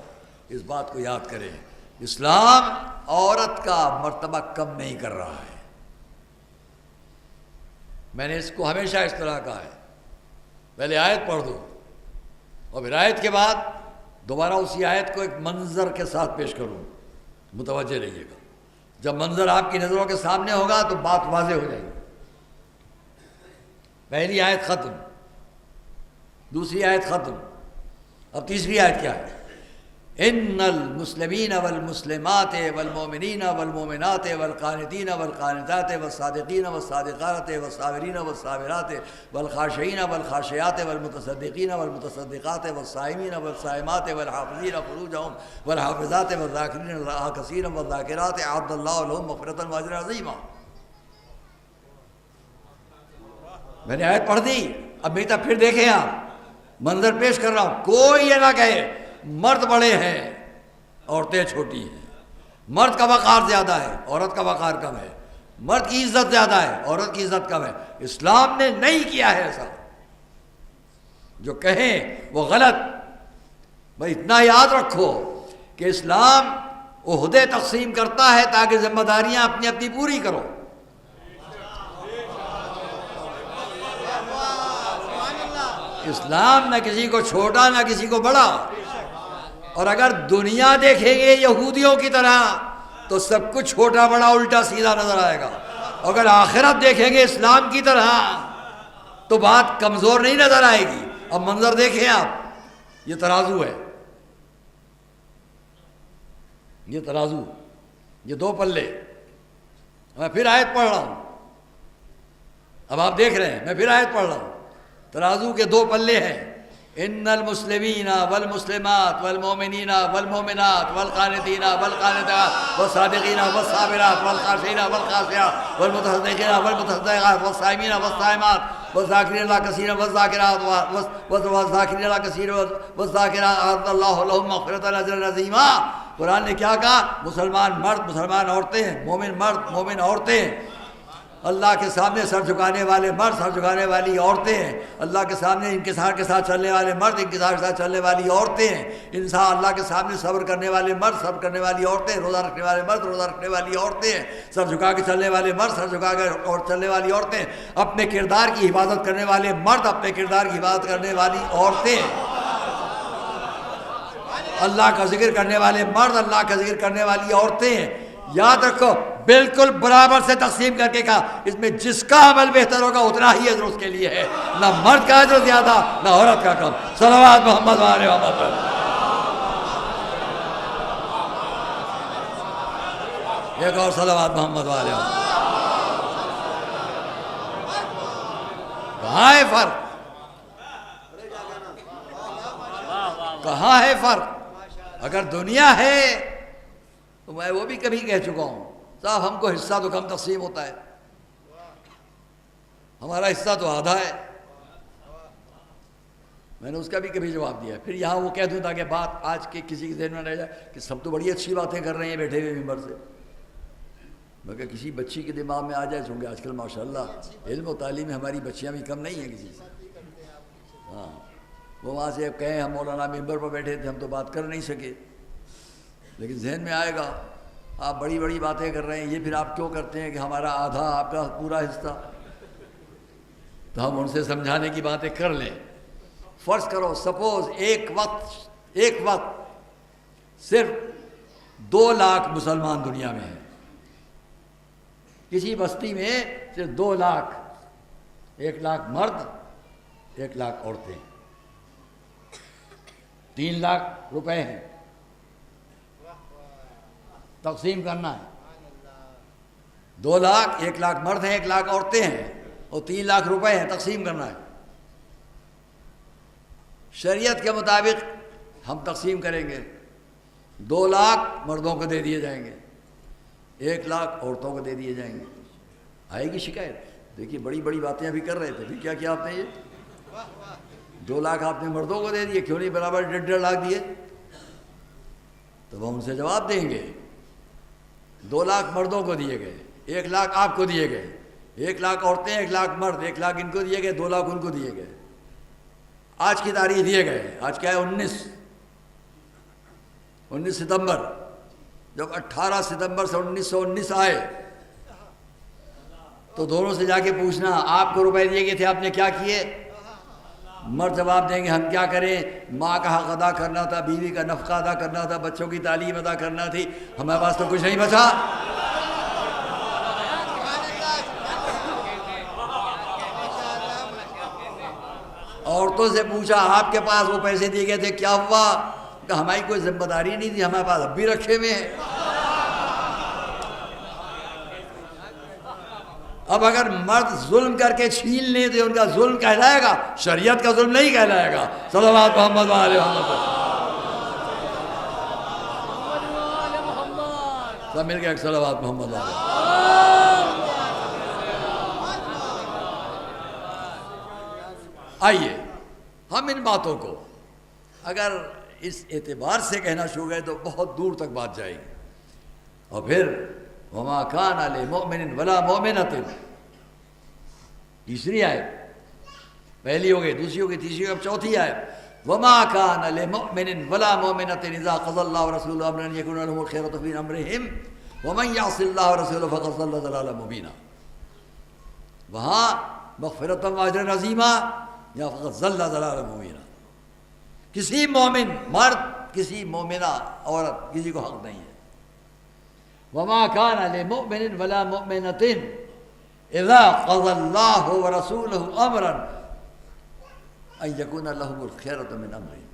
اس بات کو یاد کریں، اسلام عورت کا مرتبہ کم نہیں کر رہا ہے۔ میں نے اس کو ہمیشہ اس طرح کہا ہے، پہلے آیت پڑھ دو اور پھر آیت کے بعد دوبارہ اسی آیت کو ایک منظر کے ساتھ پیش کروں، متوجہ رہیے گا۔ جب منظر آپ کی نظروں کے سامنے ہوگا تو بات واضح ہو جائے گی۔ پہلی آیت ختم، دوسری آیت ختم، اب تیسری آیت کیا ہے؟ ان المسلمین والمسلمات والمؤمنین والمؤمنات والقانتین والقانتات والصادقین والصادقات والصابرین والصابرات والخاشعین والخاشعات والمتصدقین والمتصدقات والصائمین والصائمات والحافظین فروجہم والحافظات والذاکرین اللہ کثیرا والذاکرات اعد اللہ لہم مغفرۃ واجرا عظیما۔ میں نے آیت پڑھ دی، اب میری طرف پھر دیکھیں، آپ منظر پیش کر رہا ہوں، کوئی یہ نہ کہے مرد بڑے ہیں عورتیں چھوٹی ہیں، مرد کا وقار زیادہ ہے عورت کا وقار کم ہے، مرد کی عزت زیادہ ہے عورت کی عزت کم ہے۔ اسلام نے نہیں کیا ہے ایسا، جو کہیں وہ غلط۔ بھائی اتنا یاد رکھو کہ اسلام عہدے تقسیم کرتا ہے تاکہ ذمہ داریاں اپنی اپنی پوری کرو۔ اسلام نہ کسی کو چھوٹا نہ کسی کو بڑا، اور اگر دنیا دیکھیں گے یہودیوں کی طرح تو سب کچھ چھوٹا بڑا الٹا سیدھا نظر آئے گا، اگر آخرت دیکھیں گے اسلام کی طرح تو بات کمزور نہیں نظر آئے گی۔ اب منظر دیکھیں آپ، یہ ترازو ہے، یہ ترازو، یہ دو پلے۔ میں پھر آیت پڑھ رہا ہوں، اب آپ دیکھ رہے ہیں، میں پھر آیت پڑھ رہا ہوں، ترازو کے دو پلے ہیں۔ ان المسلمین والمسلمات والمؤمنین والمؤمنات والقانتین والقانتات والصادقین والصابرات والخاشعین والخاشعات والمتصدقین والمتصدقات والصائمین والصائمات والذاکرین اللہ کثیرا والذاکرات والذاکرین اللہ کثیرا والذاکرات اعد اللہ لہم مغفرۃ واجرا عظیما۔ قرآن نے کیا کہا؟ مسلمان مرد مسلمان عورتیں، مومن مرد مومن عورتیں، اللہ کے سامنے سر جھکانے والے مرد سر جھکانے والی عورتیں ہیں، اللہ کے سامنے انکسار کے ساتھ چلنے والے مرد انکسار کے ساتھ چلنے والی عورتیں ہیں، انسان اللہ کے سامنے صبر کرنے والے مرد صبر کرنے والی عورتیں، روزہ رکھنے والے مرد روزہ رکھنے والی عورتیں ہیں، سر جھکا کے چلنے والے مرد سر جھکا کے اور چلنے والی عورتیں، اپنے کردار کی حفاظت کرنے والے مرد اپنے کردار کی حفاظت کرنے والی عورتیں، اللہ کا ذکر کرنے والے مرد اللہ کا ذکر کرنے والی عورتیں ہیں۔ یاد رکھو بالکل برابر سے تقسیم کر کے کہا، اس میں جس کا عمل بہتر ہوگا اتنا ہی اجر اس کے لیے ہے، نہ مرد کا اجر زیادہ نہ عورت کا کم۔ صلوات محمد وآل محمد۔ ایک اور صلوات محمد وآل محمد۔ کہاں ہے فرق؟ کہاں ہے فرق؟ اگر دنیا ہے تو میں وہ بھی کبھی کہہ چکا ہوں، صاحب ہم کو حصہ تو کم تقسیم ہوتا ہے، ہمارا حصہ تو آدھا ہے. میں نے اس کا بھی کبھی جواب دیا. پھر یہاں وہ کہہ دوں تاکہ بات آج کے کسی کے ذہن میں رہ جائے کہ سب تو بڑی اچھی باتیں کر رہے ہیں بیٹھے ہوئے ممبر سے. مگر کسی بچی کے دماغ میں آ جائے, چونکہ آج کل ماشاءاللہ علم و تعلیم میں ہماری بچیاں بھی کم نہیں ہیں کسی سے. ہاں, وہ وہاں سے کہیں ہم مولانا ممبر پر بیٹھے تھے, ہم تو بات کر نہیں سکے. لیکن ذہن میں آئے گا آپ بڑی بڑی باتیں کر رہے ہیں, یہ پھر آپ کیوں کرتے ہیں کہ ہمارا آدھا آپ کا پورا حصہ. تو ہم ان سے سمجھانے کی باتیں کر لیں. فرض کرو سپوز ایک وقت صرف 2 لاکھ مسلمان دنیا میں ہیں. کسی بستی میں صرف 2 لاکھ, 1 لاکھ مرد, 1 لاکھ عورتیں, 3 لاکھ روپے ہیں. تقسیم کرنا ہے. 2 لاکھ, 1 لاکھ مرد ہیں, 1 لاکھ عورتیں ہیں, اور 3 لاکھ روپے ہیں. تقسیم کرنا ہے. شریعت کے مطابق ہم تقسیم کریں گے. 2 لاکھ مردوں کو دے دیے جائیں گے, 1 لاکھ عورتوں کو دے دیے جائیں گے. آئے گی شکایت؟ دیکھیے بڑی بڑی باتیں ابھی کر رہے تھے, پھر کیا کیا آپ نے؟ یہ 2 لاکھ آپ نے مردوں کو دے دیے, کیوں نہیں برابر 1.5 لاکھ دیے؟ تو ہم ان سے جواب دیں گے 2 لاکھ مردوں کو دیے گئے, 1 لاکھ آپ کو دیے گئے, 1 لاکھ عورتیں, 1 لاکھ مرد, 1 لاکھ ان کو دیے گئے, 2 لاکھ ان کو دیے گئے. آج کی تاریخ دیے گئے. آج کیا ہے؟ 19 ستمبر. جب 18 ستمبر سے 1919 آئے تو دونوں سے جا کے پوچھنا آپ کو روپے دیے گئے تھے, آپ نے کیا کیے؟ مرد جواب دیں گے ہم کیا کریں, ماں کا حق ادا کرنا تھا, بیوی کا نفقہ ادا کرنا تھا, بچوں کی تعلیم ادا کرنا تھی, ہمارے پاس تو کچھ نہیں بچا. عورتوں سے پوچھا آپ کے پاس وہ پیسے دیے گئے تھے کیا ہوا؟ کہ ہماری کوئی ذمہ داری نہیں تھی, ہمارے پاس اب بھی رکھے ہوئے ہیں. اب اگر مرد ظلم کر کے چھین لیں تو ان کا ظلم کہلائے گا, شریعت کا ظلم نہیں کہلائے گا. صلوات محمد و آل محمد. سب مل کے ایک صلوات محمد و آل. آئیے ہم ان باتوں کو اگر اس اعتبار سے کہنا شروع کریں تو بہت دور تک بات جائے گی. اور پھر وما کان لمؤمن ولا مؤمنۃ, تیسری آیت, پہلی ہو گئی, دوسری ہو گئی, تیسری اب چوتھی آیت. وما کان لمؤمن ولا مؤمنۃ اذا قضى الله ورسوله امرا ان يكون لهم الخيرة في امرهم ومن يعص الله ورسوله فقد ضل ضلالا مبینا. وہاں مغفرۃ واجرا عظیما یا فقد ضل ضلالا مبینا. کسی مومن مرد, کسی مومنہ عورت, کسی کو حق نہیں ہے. وما كان لمؤمن ولا مؤمنة اذا قضى الله ورسوله امرا ان يكون لهم الخيرة من امرهم.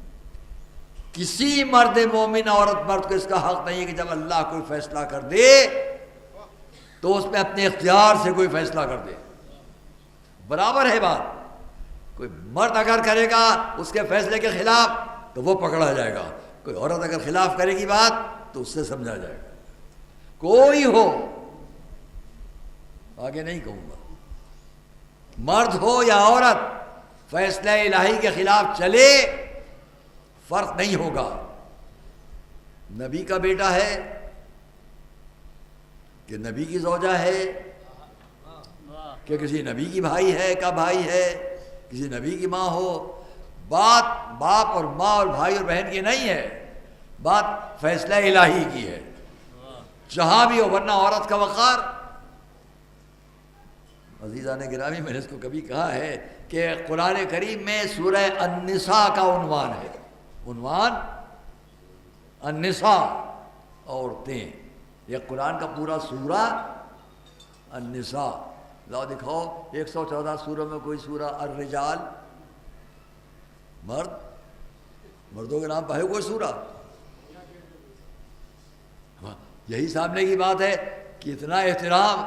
کسی مرد مومن عورت مرد کو اس کا حق نہیں ہے کہ جب اللہ کوئی فیصلہ کر دے تو اس پہ اپنے اختیار سے کوئی فیصلہ کر دے. برابر ہے بات. کوئی مرد اگر کرے گا اس کے فیصلے کے خلاف تو وہ پکڑا جائے گا, کوئی عورت اگر خلاف کرے گی بات تو اس سے سمجھا جائے گا. کوئی ہو, آگے نہیں کہوں گا, مرد ہو یا عورت, فیصلہ الہی کے خلاف چلے فرق نہیں ہوگا. نبی کا بیٹا ہے کہ نبی کی زوجہ ہے کہ کسی نبی کی بھائی ہے کا بھائی ہے, کسی نبی کی ماں ہو, بات باپ اور ماں اور بھائی اور بہن کی نہیں ہے, بات فیصلہ الہی کی ہے جہاں بھی ہو. ورنہ عورت کا وقار, عزیزان گرامی میں نے اس کو کبھی کہا ہے کہ قرآن کریم میں سورہ النساء کا عنوان ہے, عنوان النساء, عورتیں. یہ قرآن کا پورا سورہ النساء. لاؤ دکھاؤ 114 سوروں میں کوئی سورہ الرجال, مرد, مردوں کے نام پہ ہے کوئی سورہ؟ یہی سامنے کی بات ہے کہ اتنا احترام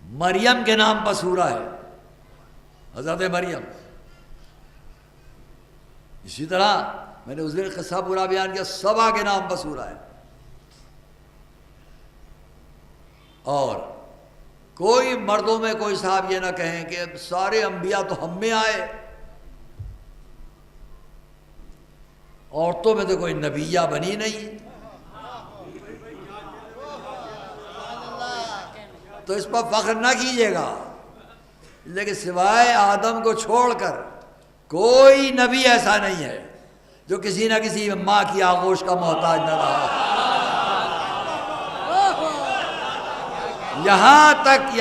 مریم کے نام پر سورہ ہے, حضرت مریم. اسی طرح میں نے اس دن قصہ پورا بیان کیا, سبا کے نام پر سورہ ہے. اور کوئی مردوں میں کوئی صاحب یہ نہ کہیں کہ سارے انبیاء تو ہم میں آئے، عورتوں میں تو کوئی نبیہ بنی نہیں، تو اس پر فخر نہ کیجیے گا۔ لیکن سوائے آدم کو چھوڑ کر کوئی نبی ایسا نہیں ہے جو کسی نہ کسی ماں کی آغوش کا محتاج نہ رہا۔ یہاں تک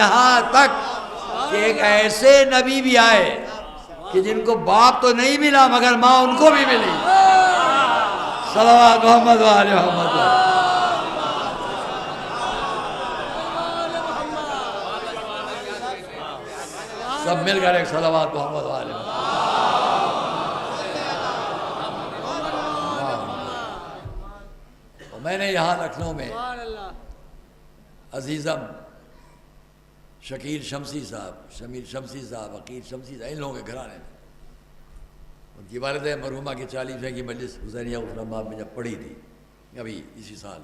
کہ ایک ایسے نبی بھی آئے کہ جن کو باپ تو نہیں ملا مگر ماں ان کو بھی ملی۔ صلوات محمد و آل محمد۔ سب مل کر ایک صلوات محمد و آل محمد۔ میں نے یہاں لکھنؤ میں عزیزم شکیل شمسی صاحب، شمیر شمسی صاحب، عقیل شمسی صاحب، ان لوگوں کے گھرانے میں ان کی والدہ مرحومہ کی 40ویں کی مجلس حسینیہ غفرآباد میں جب پڑھی تھی ابھی اسی سال،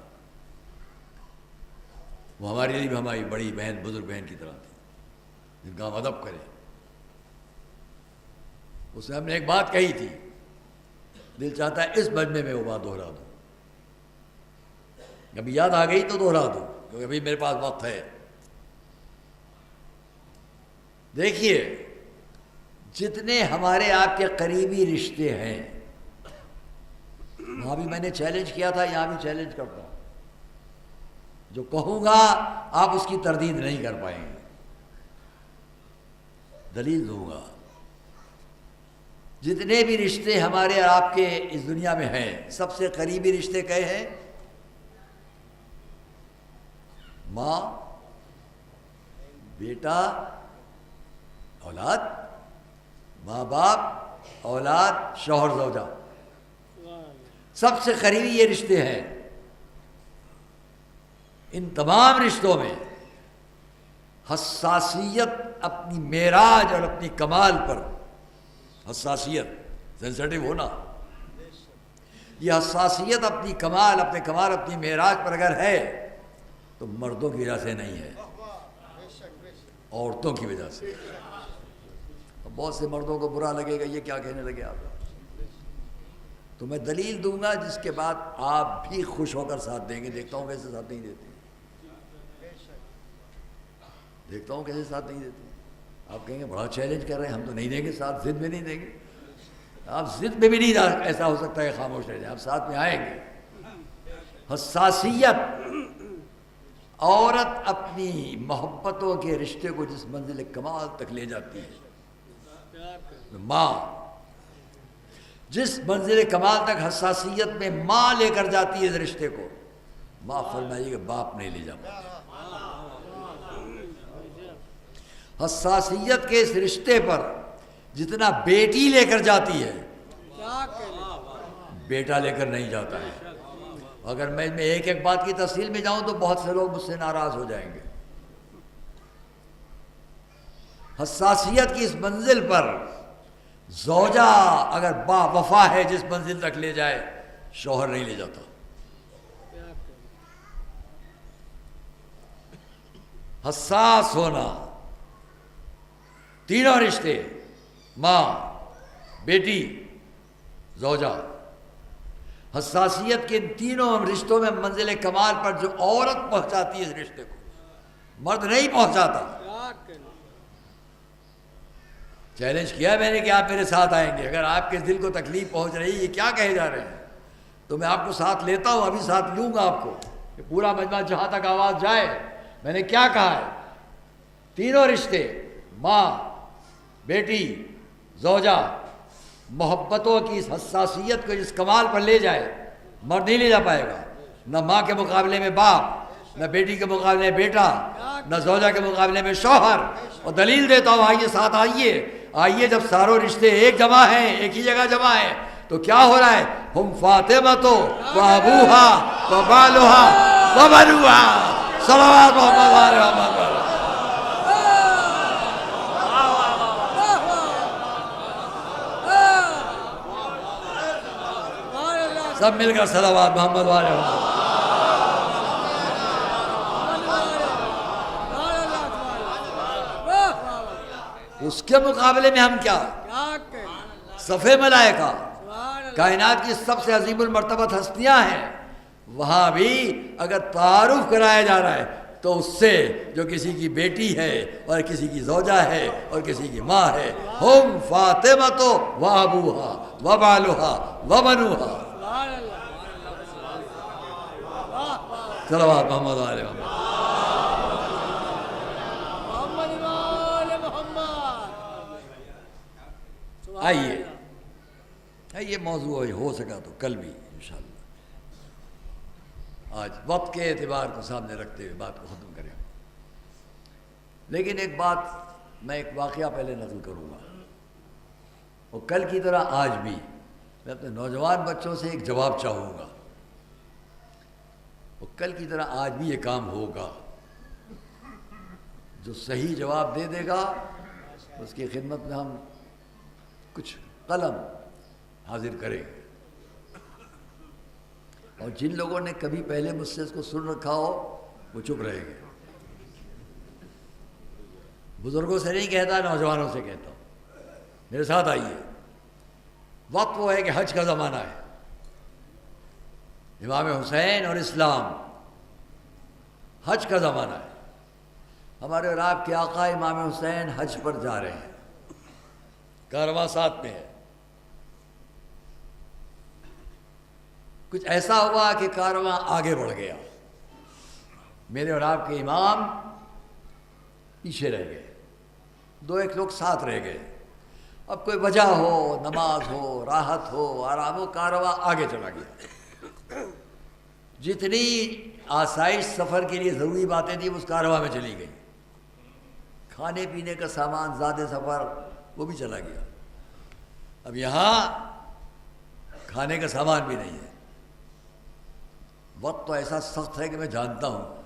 وہ ہمارے لیے بھی ہماری بڑی بہن، بزرگ بہن کی طرح تھی جن کا ہم ادب کریں۔ اس نے ہم نے ایک بات کہی تھی، دل چاہتا ہے اس مجمع میں وہ بات دہرا دوں، ابھی یاد آ گئی تو دہرا دوں کیونکہ ابھی میرے پاس وقت ہے۔ دیکھیے، جتنے ہمارے آپ کے قریبی رشتے ہیں، وہاں بھی میں نے چیلنج کیا تھا، یہاں بھی چیلنج کرتا ہوں، جو کہوں گا آپ اس کی تردید نہیں کر پائیں گے، دلیل دوں گا۔ جتنے بھی رشتے ہمارے اور آپ کے اس دنیا میں ہیں، سب سے قریبی رشتے کہے ہیں؟ ماں، بیٹا، اولاد، ماں باپ، اولاد، شوہر زوجہ، سب سے قریبی یہ رشتے ہیں۔ ان تمام رشتوں میں حساسیت اپنی معراج اور اپنی کمال پر، حساسیت سینسٹیو ہونا، یہ حساسیت اپنی کمال، اپنی معراج پر اگر ہے تو مردوں کی وجہ سے نہیں ہے، عورتوں کی وجہ سے۔ بہت سے مردوں کو برا لگے گا، یہ کیا کہنے لگے آپ، تو میں دلیل دوں گا جس کے بعد آپ بھی خوش ہو کر ساتھ دیں گے۔ دیکھتا ہوں کیسے ساتھ نہیں دیتے، دیکھتا ہوں کیسے ساتھ نہیں دیتے۔ آپ کہیں گے بڑا چیلنج کر رہے ہیں، ہم تو نہیں دیں گے ساتھ، ضد میں نہیں دیں گے۔ آپ ضد میں بھی نہیں، ایسا ہو سکتا ہے خاموش رہ جائیں، آپ ساتھ میں آئیں گے۔ حساسیت، عورت اپنی محبتوں کے رشتے کو جس منزل کمال تک لے جاتی ہے، ماں جس منزل کمال تک حساسیت میں ماں لے کر جاتی ہے اس رشتے کو، ماں فرمائیے کہ باپ نہیں لے جا پاتا۔ حساسیت کے اس رشتے پر جتنا بیٹی لے کر جاتی ہے، بیٹا لے کر نہیں جاتا ہے۔ اگر میں ایک ایک بات کی تفصیل میں جاؤں تو بہت سے لوگ مجھ سے ناراض ہو جائیں گے۔ حساسیت کی اس منزل پر زوجہ اگر با وفا ہے، جس منزل تک لے جائے، شوہر نہیں لے جاتا۔ حساس ہونا، تینوں رشتے، ماں، بیٹی، زوجہ، حساسیت کے ان تینوں رشتوں میں منزل کمال پر جو عورت پہنچاتی ہے اس رشتے کو، مرد نہیں پہنچاتا۔ چیلنج کیا میں نے کہ آپ میرے ساتھ آئیں گے، اگر آپ کے دل کو تکلیف پہنچ رہی ہے، یہ کیا کہے جا رہے ہیں، تو میں آپ کو ساتھ لیتا ہوں، ابھی ساتھ لوں گا آپ کو، کہ پورا مجمع جہاں تک آواز جائے۔ میں نے کیا کہا ہے؟ تینوں رشتے، ماں، بیٹی، زوجہ، محبتوں کی اس حساسیت کو جس کمال پر لے جائے، مرد نہیں لے جا پائے گا، نہ ماں کے مقابلے میں باپ، نہ بیٹی کے مقابلے میں بیٹا، نہ زوجہ کے مقابلے میں شوہر۔ اور دلیل دیتا ہوں، آئیے ساتھ آئیے، جب ساروں رشتے ایک جمع ہیں، ایک ہی جگہ جمع ہیں، تو کیا ہو رہا ہے؟ ہم فاطمہ و ابوہا و بالہا و بنوہا، صلوات محمد علیہ محمد۔ سب مل کر صلوات محمد علیہ محمد۔ اس کے مقابلے میں ہم کیا؟ صفے ملائکہ، کائنات کی سب سے عظیم المرتبت ہستیاں ہیں، وہاں بھی اگر تعارف کرایا جا رہا ہے تو اس سے جو کسی کی بیٹی ہے اور کسی کی زوجہ ہے اور کسی کی ماں ہے، ہم فاطمہ و ابوہا و بالوہا و بنوہا، صلوات محمد علیہ وسلم۔ آئیے موضوع ہو سکا تو کل بھی انشاءاللہ، آج وقت کے اعتبار کو سامنے رکھتے ہوئے بات کو ختم کریں۔ لیکن ایک بات، میں ایک واقعہ پہلے نقل کروں گا، اور کل کی طرح آج بھی میں اپنے نوجوان بچوں سے ایک جواب چاہوں گا، اور کل کی طرح آج بھی یہ کام ہوگا۔ جو صحیح جواب دے دے گا اس کی خدمت میں ہم کچھ قلم حاضر کریں گے، اور جن لوگوں نے کبھی پہلے مجھ سے اس کو سن رکھا ہو وہ چپ رہیں گے۔ بزرگوں سے نہیں کہتا، نوجوانوں سے کہتا ہوں، میرے ساتھ آئیے۔ وقت وہ ہے کہ حج کا زمانہ ہے، امام حسین اور اسلام، حج کا زمانہ ہے۔ ہمارے اور آپ کے آقا امام حسین حج پر جا رہے ہیں، کارواں ساتھ میں ہے۔ کچھ ایسا ہوا کہ کارواں آگے بڑھ گیا، میرے اور آپ کے امام پیچھے رہ گئے، دو ایک لوگ ساتھ رہ گئے۔ اب کوئی وجہ ہو، نماز ہو، راحت ہو، آرام ہو، کارواں آگے چلا گیا۔ جتنی آسائش سفر کے لیے ضروری باتیں تھیں اس کارواں میں چلی گئی، کھانے پینے کا سامان، زیادہ سفر وہ بھی چلا گیا۔ اب یہاں کھانے کا سامان بھی نہیں ہے۔ وقت تو ایسا سخت ہے کہ میں جانتا ہوں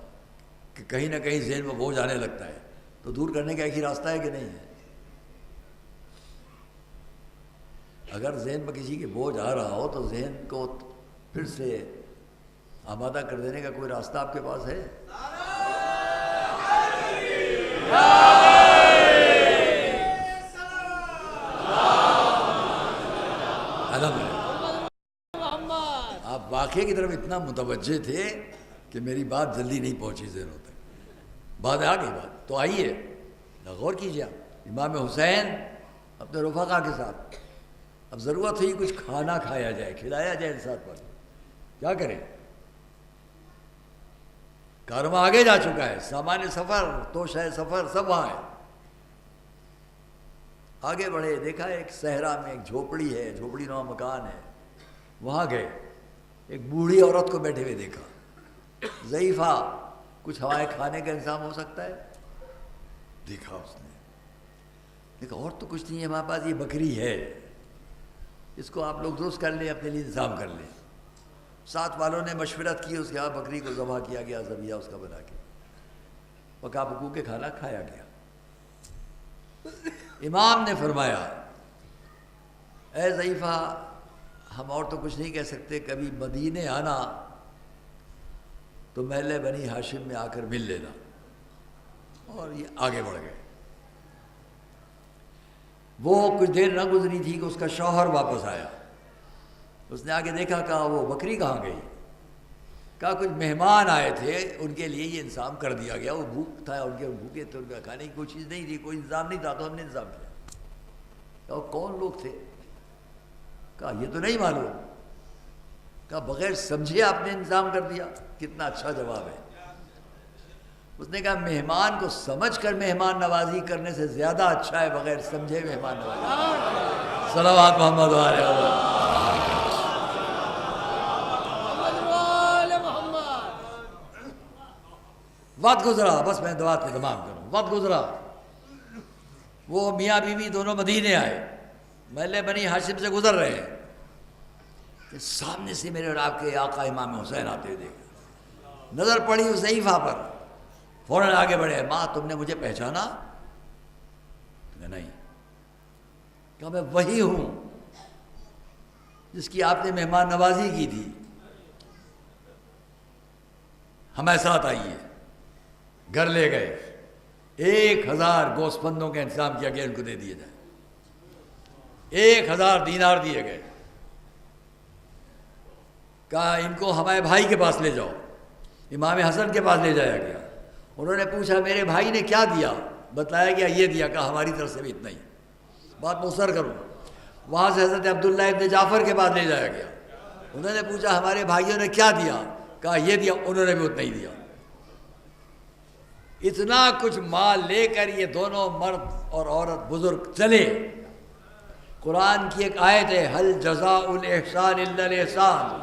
کہ کہیں نہ کہیں ذہن میں بوجھ آنے لگتا ہے، تو دور کرنے کا ایک ہی راستہ ہے کہ نہیں ہے؟ اگر ذہن میں کسی کے بوجھ آ رہا ہو تو ذہن کو پھر سے آمادہ کر دینے کا کوئی راستہ آپ کے پاس ہے؟ آپ واقعے کی طرف اتنا متوجہ تھے کہ میری بات جلدی نہیں پہنچی ذہنوں تک، بات آ گئی بات تو آئیے غور کیجیے۔ آپ امام حسین اپنے رفقا کے ساتھ، اب ضرورت ہوئی کچھ کھانا کھایا جائے، کھلایا جائے انسان پر، کیا کریں؟ کارواں آگے جا چکا ہے، سامان سفر، توشہ سفر سب وہاں ہے۔ آگے بڑھے، دیکھا ایک صحرا میں ایک جھوپڑی ہے، جھوپڑی نما مکان ہے، وہاں گئے، ایک بوڑھی عورت کو بیٹھے ہوئے دیکھا، ضعیفہ، کچھ ہمارے کھانے کا انتظام ہو سکتا ہے؟ دیکھا اس نے، دیکھا اور تو کچھ نہیں ہے ہمارے پاس، یہ بکری ہے، اس کو آپ لوگ درست کر لیں، اپنے لیے انتظام کر لیں۔ ساتھ والوں نے مشورت کی، اس کے بعد بکری کو ذبح کیا گیا، ذبیحہ اس کا بنا کے پکا پکو کے کھانا کھایا گیا۔ امام نے فرمایا، اے ضعیفہ، ہم اور تو کچھ نہیں کہہ سکتے، کبھی مدینے آنا تو محلے بنی ہاشم میں آ کر مل لینا۔ اور یہ آگے بڑھ گئے۔ وہ کچھ دیر نہ گزری تھی کہ اس کا شوہر واپس آیا، اس نے آگے دیکھا، کہا وہ بکری کہاں گئی؟ کہا کچھ مہمان آئے تھے، ان کے لیے یہ انتظام کر دیا گیا، وہ بھوک تھا، ان کے بھوکے تھے، ان کا کھانے کی کوئی چیز نہیں تھی، کوئی انتظام نہیں تھا، تو ہم نے انتظام کیا۔ کہا کون لوگ تھے؟ کہا یہ تو نہیں معلوم۔ کہا بغیر سمجھے آپ نے انتظام کر دیا؟ کتنا اچھا جواب ہے۔ اس نے کہا مہمان کو سمجھ کر مہمان نوازی کرنے سے زیادہ اچھا ہے بغیر سمجھے مہمان نوازی۔ صلوات محمد علیہ وسلم۔ وقت گزرا، بس میں دعات پہ تمام کروں، وقت گزرا، وہ میاں بیوی دونوں مدینے آئے، محلے بنی ہاشم سے گزر رہے ہیں کہ سامنے سے میرے اور آپ کے آقا امام حسین آتے ہوئے دیکھا، نظر پڑی اس ضعیفہ پر، فوراً آگے بڑھے، ماں تم نے مجھے پہچانا؟ کہ نہیں۔ کہا میں وہی ہوں جس کی آپ نے مہمان نوازی کی تھی، ہمارے ساتھ آئیے۔ گھر لے گئے، 1000 گوسفندوں کا انتظام کیا گیا ان کو دے دیے جائیں. 1000 دینار دیے گئے. کہا ان کو ہمارے بھائی کے پاس لے جاؤ. امام حسن کے پاس لے جایا گیا. انہوں نے پوچھا میرے بھائی نے کیا دیا؟ بتلایا گیا یہ دیا. کہا ہماری طرف سے بھی اتنا ہی، بات مؤثر کرو. وہاں سے حضرت عبداللہ ابن جعفر کے پاس لے جایا گیا. انہوں نے پوچھا ہمارے بھائیوں نے کیا دیا؟ کہا یہ دیا. انہوں نے بھی اتنا ہی دیا. اتنا کچھ مال لے کر یہ دونوں مرد اور عورت بزرگ چلے. قرآن کی ایک آیت ہے حل جزاء الاحسان الا الاحسان،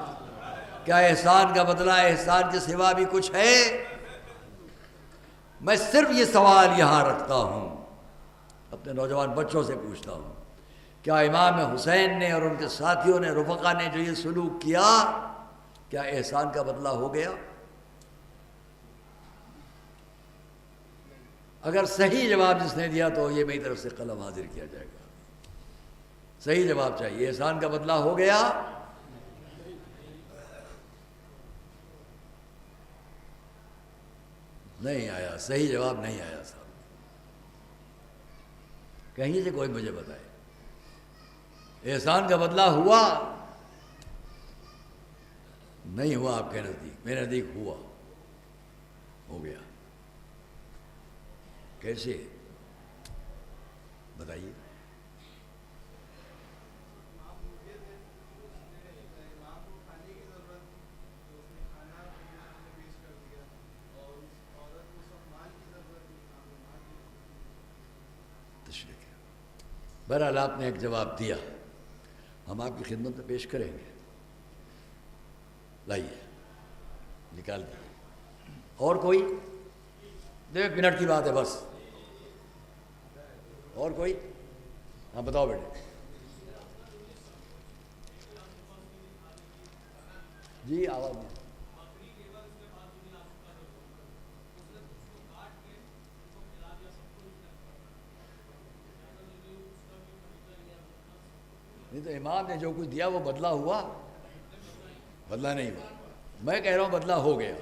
کیا احسان کا بدلہ احسان کے سوا بھی کچھ ہے؟ میں صرف یہ سوال یہاں رکھتا ہوں، اپنے نوجوان بچوں سے پوچھتا ہوں، کیا امام حسین نے اور ان کے ساتھیوں نے رفقا نے جو یہ سلوک کیا، کیا احسان کا بدلہ ہو گیا؟ اگر صحیح جواب جس نے دیا تو یہ میری طرف سے قلم حاضر کیا جائے گا. صحیح جواب چاہیے. احسان کا بدلہ ہو گیا؟ نہیں آیا. صحیح جواب نہیں آیا صاحب. کہیں سے کوئی مجھے بتائے احسان کا بدلہ ہوا؟ نہیں ہوا. آپ کے نزدیک؟ میرے نزدیک ہوا. ہو گیا. کیسے بتائیے؟ بہرحال آپ نے ایک جواب دیا، ہم آپ کی خدمت میں پیش کریں گے. لائیے نکال دیجیے. اور کوئی؟ 1 منٹ کی بات ہے بس. اور کوئی؟ ہاں بتاؤ بیٹے. جی آواز نہیں. نہیں تو امام نے جو کچھ دیا وہ بدلہ ہوا؟ بدلہ نہیں ہوا. میں کہہ رہا ہوں بدلہ ہو گیا.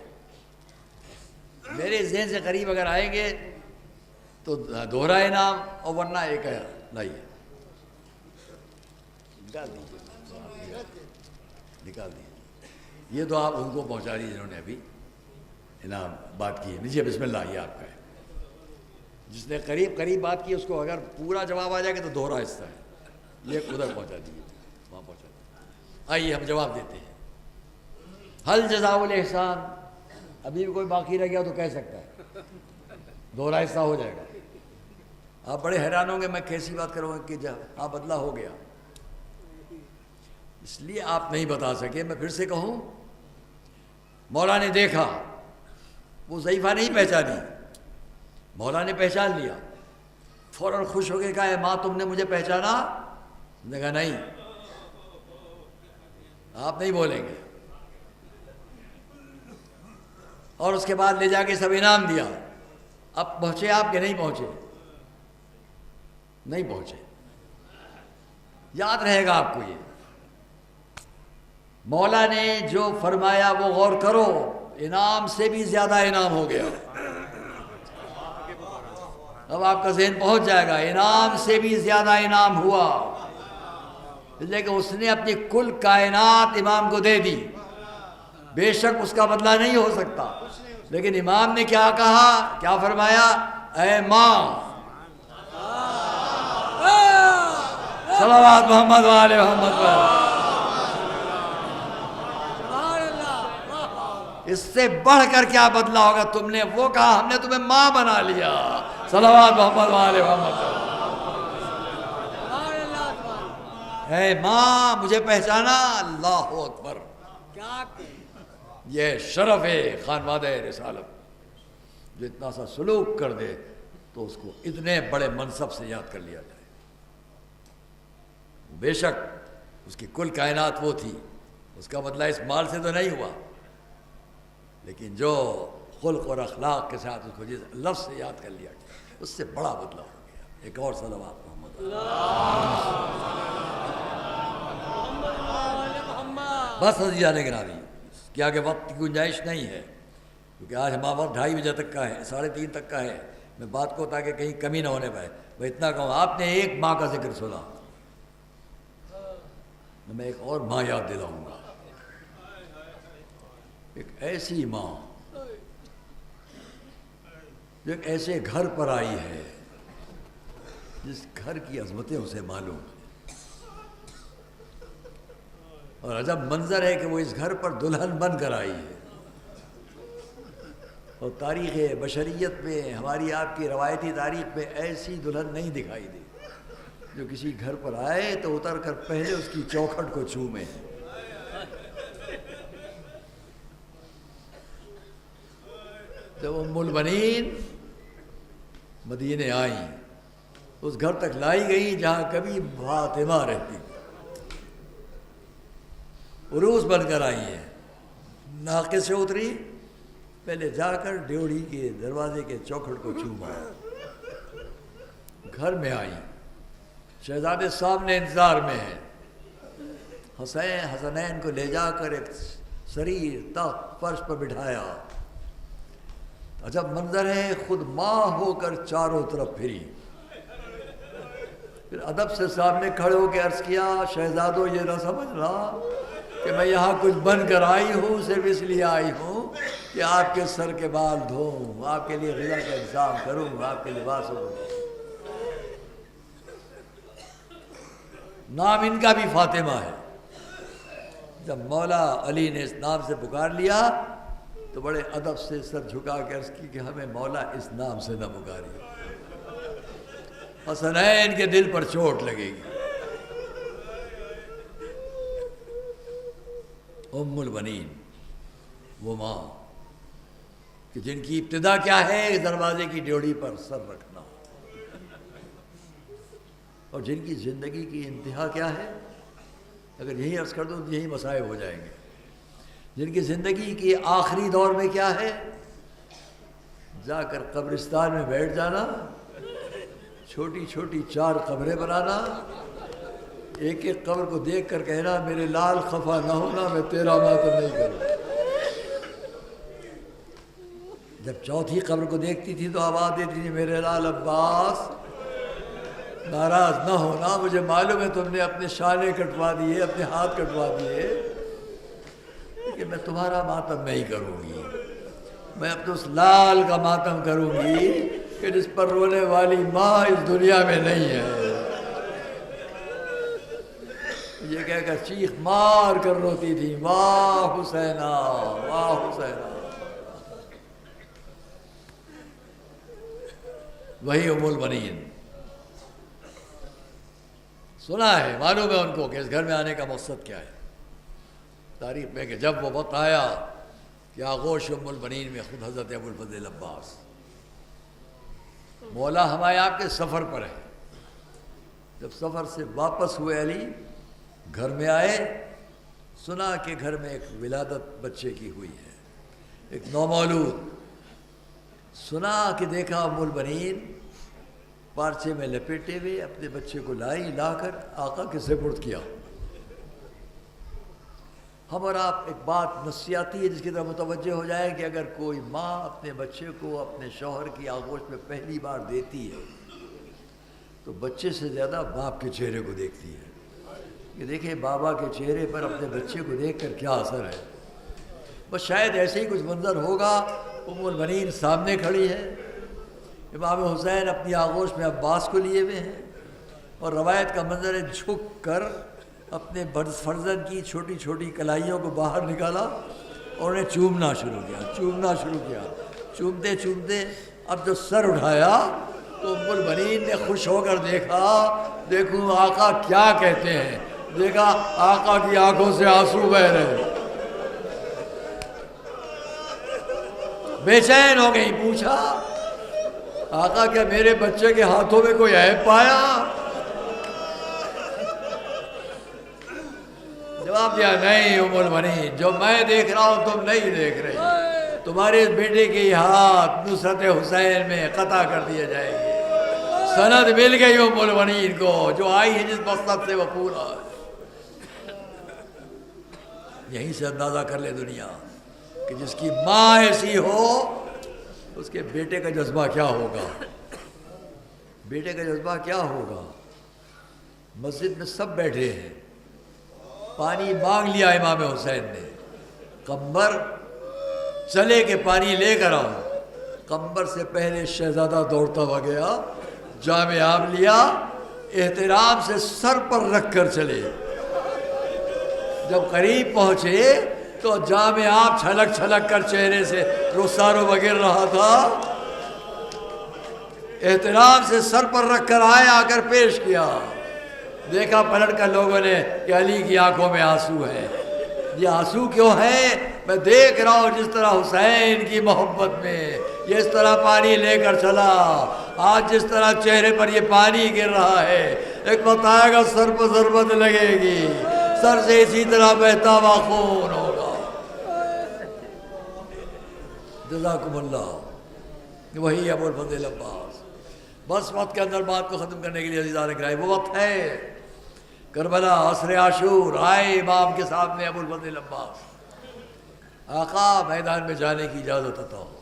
میرے ذہن سے قریب اگر آئیں گے تو دوہرا انعام، اور ورنہ ایک ہے. لائیے نکال دیجیے. نکال دیجیے. یہ تو آپ ان کو پہنچا دیجیے جنہوں نے ابھی انعام بات کی ہے. لیجیے بسم اللہ. یہ آپ کا ہے. جس نے قریب قریب بات کی اس کو اگر پورا جواب آ جائے گا تو دوہرا حصہ ہے. یہ ادھر پہنچا دیجیے، وہاں پہنچا دیجیے. آئیے ہم جواب دیتے ہیں. حل جزاء الاحسان. ابھی بھی کوئی باقی رہ گیا تو کہہ سکتا ہے، دوہرا حصہ ہو جائے گا. آپ بڑے حیران ہوں گے میں کیسی بات کروں گا کہ ہاں بدلہ ہو گیا. اس لیے آپ نہیں بتا سکے. میں پھر سے کہوں، مولا نے دیکھا، وہ ضعیفہ نہیں پہچانی، مولا نے پہچان لیا. فوراً خوش ہو کے کہا اے ماں تم نے مجھے پہچانا؟ نے کہا نہیں. آپ نہیں بولیں گے. اور اس کے بعد لے جا کے سب انعام دیا. اب پہنچے آپ کہ نہیں پہنچے؟ نہیں پہنچے. یاد رہے گا آپ کو یہ. مولا نے جو فرمایا وہ غور کرو، انعام سے بھی زیادہ انعام ہو گیا. اب آپ کا ذہن پہنچ جائے گا. انعام سے بھی زیادہ انعام ہوا، لیکن اس نے اپنی کل کائنات امام کو دے دی. بے شک اس کا بدلہ نہیں ہو سکتا، لیکن امام نے کیا کہا، کیا فرمایا؟ اے ماں صلوات محمد و آل محمد پر. اس سے بڑھ کر کیا بدلہ ہوگا؟ تم نے وہ کہا ہم نے تمہیں ماں بنا لیا. صلوات محمد و آل محمد پر. اے ماں مجھے پہچانا؟ اللہ اکبر. یہ شرف ہے خانوادہ رسالت. جو اتنا سا سلوک کر دے تو اس کو اتنے بڑے منصب سے یاد کر لیا جائے. بے شک اس کی کل کائنات وہ تھی، اس کا بدلہ اس مال سے تو نہیں ہوا، لیکن جو خلق اور اخلاق کے ساتھ اس کو جس لفظ سے یاد کر لیا گیا اس سے بڑا بدلہ ہو گیا. ایک اور صلوات محمد. بس عزیزان گرامی، کیا کہ وقت کی گنجائش نہیں ہے، کیونکہ آج ہمارا وقت 2:30 بجے تک کا ہے، 3:30 تک کا ہے. میں بات کو تاکہ کہیں کمی نہ ہونے پائے، میں اتنا کہوں آپ نے ایک ماں کا ذکر سنا، میں ایک اور ماں یاد دلاؤں گا، ایک ایسی ماں جو ایک ایسے گھر پر آئی ہے جس گھر کی عظمتیں اسے معلوم ہیں، اور عجب منظر ہے کہ وہ اس گھر پر دلہن بن کر آئی ہے، اور تاریخ بشریت میں ہماری آپ کی روایتی تاریخ میں ایسی دلہن نہیں دکھائی دی جو کسی گھر پر آئے تو اتر کر پہلے اس کی چوکھٹ کو چومے۔ جب ام البنین مدینے آئیں اس گھر تک لائی گئی جہاں کبھی فاطمہ رہتی، عروس بن کر آئی ہیں، ناقے سے اتری، پہلے جا کر ڈیوڑی کے دروازے کے چوکھٹ کو چوما، گھر میں آئی، شہزادے سامنے انتظار میں ہیں، حسنین کو لے جا کر ایک سریر تخت فرش پر بٹھایا، عجب منظر ہے، خود ماں ہو کر چاروں طرف پھری، پھر ادب سے سامنے کھڑے ہو کے عرض کیا شہزادو یہ نہ سمجھنا کہ میں یہاں کچھ بن کر آئی ہوں، صرف اس لیے آئی ہوں کہ آپ کے سر کے بال دھوؤں، آپ کے لیے غذا کا انتظام کروں، آپ کے لباس ہو۔ نام ان کا بھی فاطمہ ہے، جب مولا علی نے اس نام سے پکار لیا تو بڑے ادب سے سر جھکا کے عرض کی کہ ہمیں مولا اس نام سے نہ پکاریے، حسنین کے دل پر چوٹ لگے گی۔ ام البنین وہ ماں کہ جن کی ابتدا کیا ہے، دروازے کی ڈیوڑی پر سر رکھنا، اور جن کی زندگی کی انتہا کیا ہے، اگر یہی عرض کر دوں تو یہی مصائب ہو جائیں گے، جن کی زندگی کے آخری دور میں کیا ہے، جا کر قبرستان میں بیٹھ جانا، چھوٹی چھوٹی 4 قبریں بنانا، ایک ایک قبر کو دیکھ کر کہنا میرے لال خفا نہ ہونا، میں تیرا ماتم نہیں کروں۔ جب چوتھی قبر کو دیکھتی تھی تو آواز دیتی تھی میرے لال عباس ناراض نہ ہونا، مجھے معلوم ہے تم نے اپنے شانے کٹوا دیے، اپنے ہاتھ کٹوا دیے، لیکن میں تمہارا ماتم نہیں کروں گی، میں اپنے اس لال کا ماتم کروں گی کہ جس پر رونے والی ماں اس دنیا میں نہیں ہے۔ یہ کہہ کر چیخ مار کر روتی تھی واہ حسینہ واہ حسینہ۔ وہی ام البنین، سنا ہے، معلوم ہے ان کو کہ اس گھر میں آنے کا مقصد کیا ہے تاریخ میں، کہ جب وہ وقت آیا کہ آغوش ام البنین میں خود حضرت ابو الفضل عباس مولا ہمارے آپ کے سفر پر ہے، جب سفر سے واپس ہوئے علی گھر میں آئے، سنا کہ گھر میں ایک ولادت بچے کی ہوئی ہے، ایک نومولود، سنا کہ دیکھا ام البنین پارچے میں لپیٹے ہوئے اپنے بچے کو لا کر آقا کے سپرد کیا۔ ہم اور آپ ایک بات نفسیاتی ہے جس کی طرف متوجہ ہو جائے کہ اگر کوئی ماں اپنے بچے کو اپنے شوہر کی آغوش میں پہلی بار دیتی ہے تو بچے سے زیادہ باپ کے چہرے کو دیکھتی ہے، کہ دیکھیں بابا کے چہرے پر اپنے بچے کو دیکھ کر کیا اثر ہے۔ بس شاید ایسے ہی کچھ منظر ہوگا، ام البنین سامنے کھڑی ہے، امام حسین اپنی آغوش میں عباس کو لیے ہوئے ہیں، اور روایت کا منظر ہے جھک کر اپنے فرزند کی چھوٹی چھوٹی کلائیوں کو باہر نکالا اور انہیں چومنا شروع کیا، چومتے چومتے اب جو سر اٹھایا تو ام البنین نے خوش ہو کر دیکھوں آقا کیا کہتے ہیں، دیکھا آقا کی آنکھوں سے آنسو بہ رہے، بے چین ہو گئی، پوچھا آقا کیا میرے بچے کے ہاتھوں میں کوئی عیب پایا؟ جواب دیا نہیں ام البنین، جو میں دیکھ رہا ہوں تم نہیں دیکھ رہی، تمہارے اس بیٹے کے ہاتھ نصرت حسین میں قطع کر دیے جائیں گے۔ سند مل گئی ام البنین کو جو آئی ہے جس مقصد سے وہ پورا، یہیں سے اندازہ کر لے دنیا کہ جس کی ماں ایسی ہو اس کے بیٹے کا جذبہ کیا ہوگا، بیٹے کا جذبہ کیا ہوگا۔ مسجد میں سب بیٹھے ہیں، پانی مانگ لیا امام حسین نے، قمبر چلے کہ پانی لے کر آؤ، قمبر سے پہلے شہزادہ دوڑتا ہوا گیا، جام آب لیا، احترام سے سر پر رکھ کر چلے۔ جب قریب پہنچے تو جام آب چھلک چھلک کر چہرے سے رخساروں میں گر رہا تھا، احترام سے سر پر رکھ کر آئے، آ کر پیش کیا۔ دیکھا پلٹ کر لوگوں نے کہ علی کی آنکھوں میں آنسو ہے۔ یہ آنسو کیوں ہے؟ میں دیکھ رہا ہوں جس طرح حسین کی محبت میں یہ اس طرح پانی لے کر چلا، آج جس طرح چہرے پر یہ پانی گر رہا ہے، ایک وقت آئے گا سر پر ضربت لگے گی، سر سے اسی طرح بہتا ہوا خون ہوگا۔ جزاکم اللہ۔ وہی ابو الفضل عباس۔ بس وقت کے اندر بات کو ختم کرنے کے لیے عزیزان کرام، وہ وقت ہے کربلا، عصر عاشور، آئے امام کے سامنے ابو الفضل عباس، آقا میدان میں جانے کی اجازت عطا ہو۔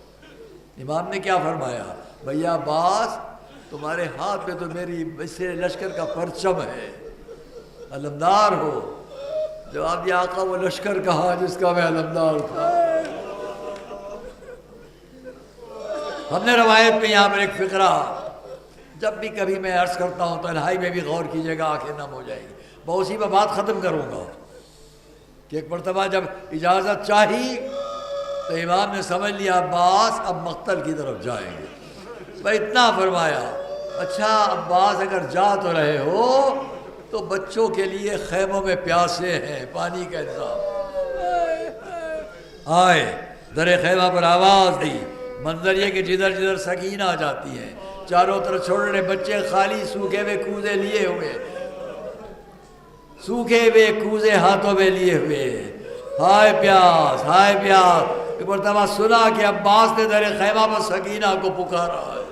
امام نے کیا فرمایا؟ بھیا عباس، تمہارے ہاتھ میں تو میری مصر لشکر کا پرچم ہے، علمدار ہو۔ جواب دیا آقا وہ لشکر کہا جس کا میں علمدار تھا۔ ہم نے روایت میں یہاں پر ایک فقرہ جب بھی کبھی میں عرض کرتا ہوں تنہائی میں بھی غور کیجیے گا، آنکھیں نم ہو جائیں گی، میں اسی پہ بات ختم کروں گا کہ ایک مرتبہ جب اجازت چاہی تو امام نے سمجھ لیا عباس اب مقتل کی طرف جائیں گے، میں اتنا فرمایا اچھا عباس اگر جا تو رہے ہو تو بچوں کے لیے خیموں میں پیاسے ہیں، پانی کا انتظام۔ آئے در خیمہ پر آواز دی، منظر یہ کہ جدھر جدھر سکینہ جاتی ہے، چاروں طرف چھوٹے بچے خالی سوکھے ہوئے کوزے لیے ہوئے، سوکھے ہوئے کوزے ہاتھوں میں لیے ہوئے، ہائے پیاس ہائے پیاس۔ ایک مرتبہ سنا کہ عباس نے در خیمہ پر سکینہ کو پکارا ہے،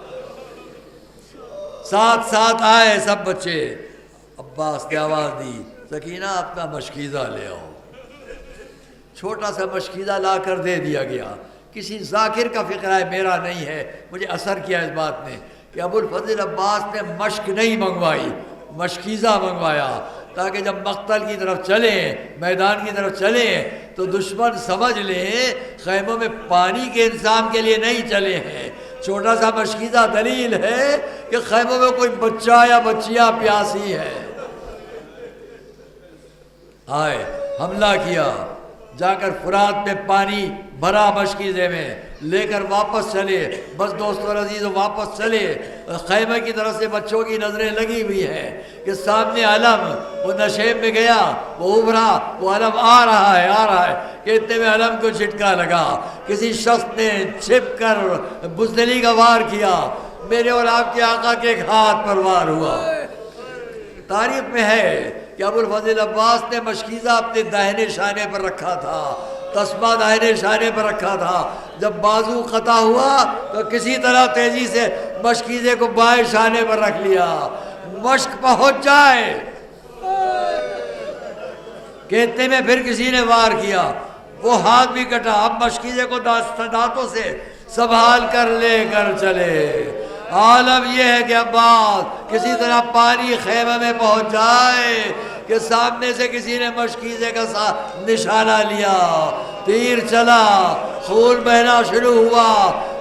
ساتھ ساتھ آئے سب بچے، عباس نے آواز دی سکینہ اپنا مشکیزہ لے آؤ۔ چھوٹا سا مشکیزہ لا کر دے دیا گیا۔ کسی ذاکر کا فقرہ ہے، میرا نہیں ہے، مجھے اثر کیا اس بات نے کہ ابو الفضل عباس نے مشک نہیں منگوائی، مشکیزہ منگوایا تاکہ جب مقتل کی طرف چلیں، میدان کی طرف چلیں تو دشمن سمجھ لیں خیموں میں پانی کے انتظام کے لیے نہیں چلے ہیں۔ چھوٹا سا مشکیزہ دلیل ہے کہ خیموں میں کوئی بچہ یا بچیاں پیاسی ہے۔ آئے حملہ کیا، جا کر فرات میں پانی بھرا مشکیزے میں، لے کر واپس چلے، بس دوست اور عزیز واپس چلے، خیمے کی طرف سے بچوں کی نظریں لگی ہوئی ہیں کہ سامنے علم، وہ نشیب میں گیا، وہ ابھرا، وہ علم آ رہا ہے کہ اتنے میں علم کو جھٹکا لگا، کسی شخص نے چھپ کر بزدلی کا وار کیا، میرے اور آپ کے آقا کے ایک ہاتھ پر وار ہوا۔ تاریخ میں ہے کہ ابو الفضل عباس نے مشکیزہ اپنے داہنے شانے پر رکھا تھا، تسبہ داہنے شانے پر رکھا تھا، جب بازو قطع ہوا تو کسی طرح تیزی سے مشکیزے کو بائیں شانے پر رکھ لیا، مشک پہنچ جائے کہ اتنے میں پھر کسی نے وار کیا، وہ ہاتھ بھی کٹا، اب مشکیزے کو دانتوں سے سنبھال کر لے کر چلے۔ عالم یہ ہے کہ عباس کسی طرح پانی خیمہ میں پہنچ جائے کہ سامنے سے کسی نے مشکیزے کا نشانہ لیا، تیر چلا، خون بہنا شروع ہوا،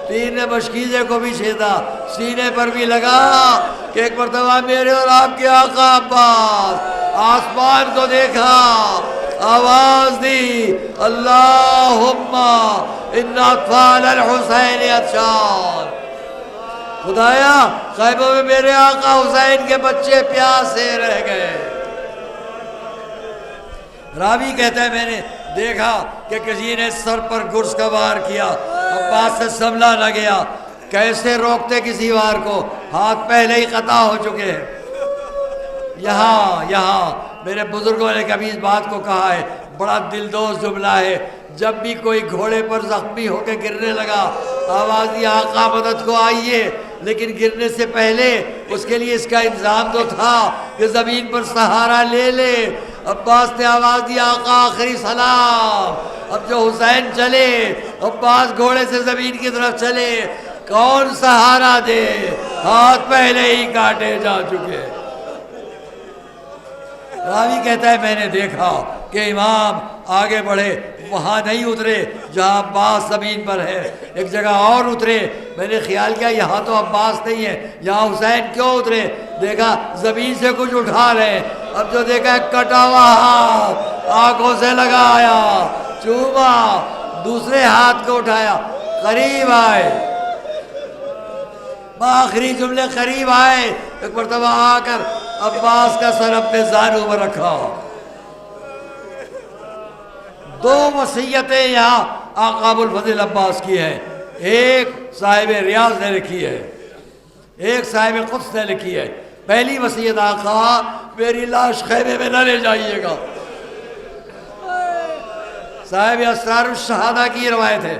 تیر نے مشکیزے کو بھی چھیدا، سینے پر بھی لگا کہ ایک مرتبہ میرے اور آپ کے آقا عباس آسمان کو دیکھا، آواز دی اللہم ان اطفال الحسین اطشار، خدایا خیموں میں میرے آقا حسین کے بچے پیاسے رہ گئے۔ راوی کہتا ہے میں نے دیکھا کہ کسی نے سر پر گرز کا وار کیا، عباس سے سنبھلا نہ گیا، کیسے روکتے کسی وار کو، ہاتھ پہلے ہی قطع ہو چکے ہیں۔ یہاں میرے بزرگوں نے کبھی اس بات کو کہا ہے، بڑا دلدوز جملہ ہے، جب بھی کوئی گھوڑے پر زخمی ہو کے گرنے لگا آواز دی آقا مدد کو آئیے، لیکن گرنے سے پہلے اس کے لیے اس کا انتظام تو تھا کہ زمین پر سہارا لے لے۔ عباس نے آواز دی آقا آخری سلام۔ اب جو حسین چلے، عباس گھوڑے سے زمین کی طرف چلے، کون سہارا دے، ہاتھ پہلے ہی کاٹے جا چکے۔ راوی کہتا ہے میں نے دیکھا کہ امام آگے بڑھے، وہاں نہیں اترے جہاں عباس زمین پر ہے، ایک جگہ اور اترے۔ میں نے خیال کیا یہاں تو عباس نہیں ہے، یہاں حسین کیوں اترے؟ دیکھا زمین سے کچھ اٹھا رہے، اب جو دیکھا کٹا ہوا ہاتھ آنکھوں سے لگایا، چوما، دوسرے ہاتھ کو اٹھایا، قریب آئے، آخری جملے قریب آئے، ایک مرتبہ آ کر عباس کا سر اپنے زانوں پر رکھا۔ دو وصیتیں یہاں آقا ابوالفضل عباس کی ہیں، ایک صاحب ریاض نے لکھی ہے، ایک صاحب قدس نے لکھی ہے۔ پہلی وصیت آقا میری لاش خیمے میں نہ لے جائیے گا۔ صاحب اسرار الشہادہ کی روایت ہے،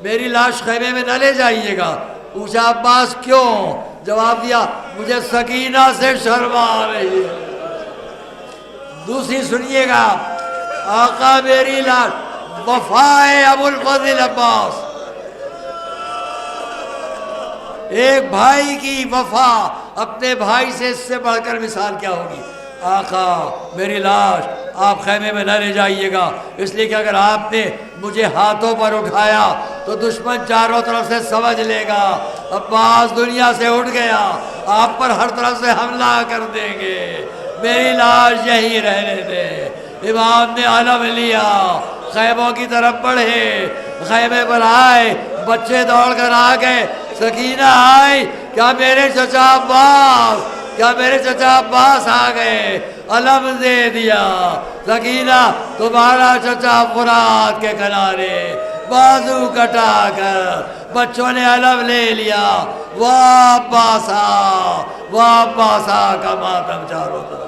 میری لاش خیمے میں نہ لے جائیے گا۔ پوچھا عباس کیوں؟ جواب دیا مجھے سکینہ سے شرم آ رہی ہے۔ دوسری سنیے گا، آقا میری لاش، وفائے ابوالفضل عباس، ایک بھائی کی وفا اپنے بھائی سے اس سے بڑھ کر مثال کیا ہوگی؟ آقا میری لاش آپ خیمے میں نہ لے جائیے گا، اس لیے کہ اگر آپ نے مجھے ہاتھوں پر اٹھایا تو دشمن چاروں طرف سے سمجھ لے گا عباس دنیا سے اٹھ گیا، آپ پر ہر طرف سے حملہ کر دیں گے، میری لاش یہی رہنے دے۔ امام نے علم لیا، خیموں کی طرف بڑھے، خیمے پر آئے، بچے دوڑ کر آ گئے، سکینہ آئی، کیا میرے چچا عباس، کیا میرے چچا عباس آ گئے؟ علم دے دیا، سکینہ تمہارا چچا فرات کے کنارے، بازو کٹا کر بچوں نے علم لے لیا، واہ عباسا، واہ عباسا کا ماتم چاروں طرف۔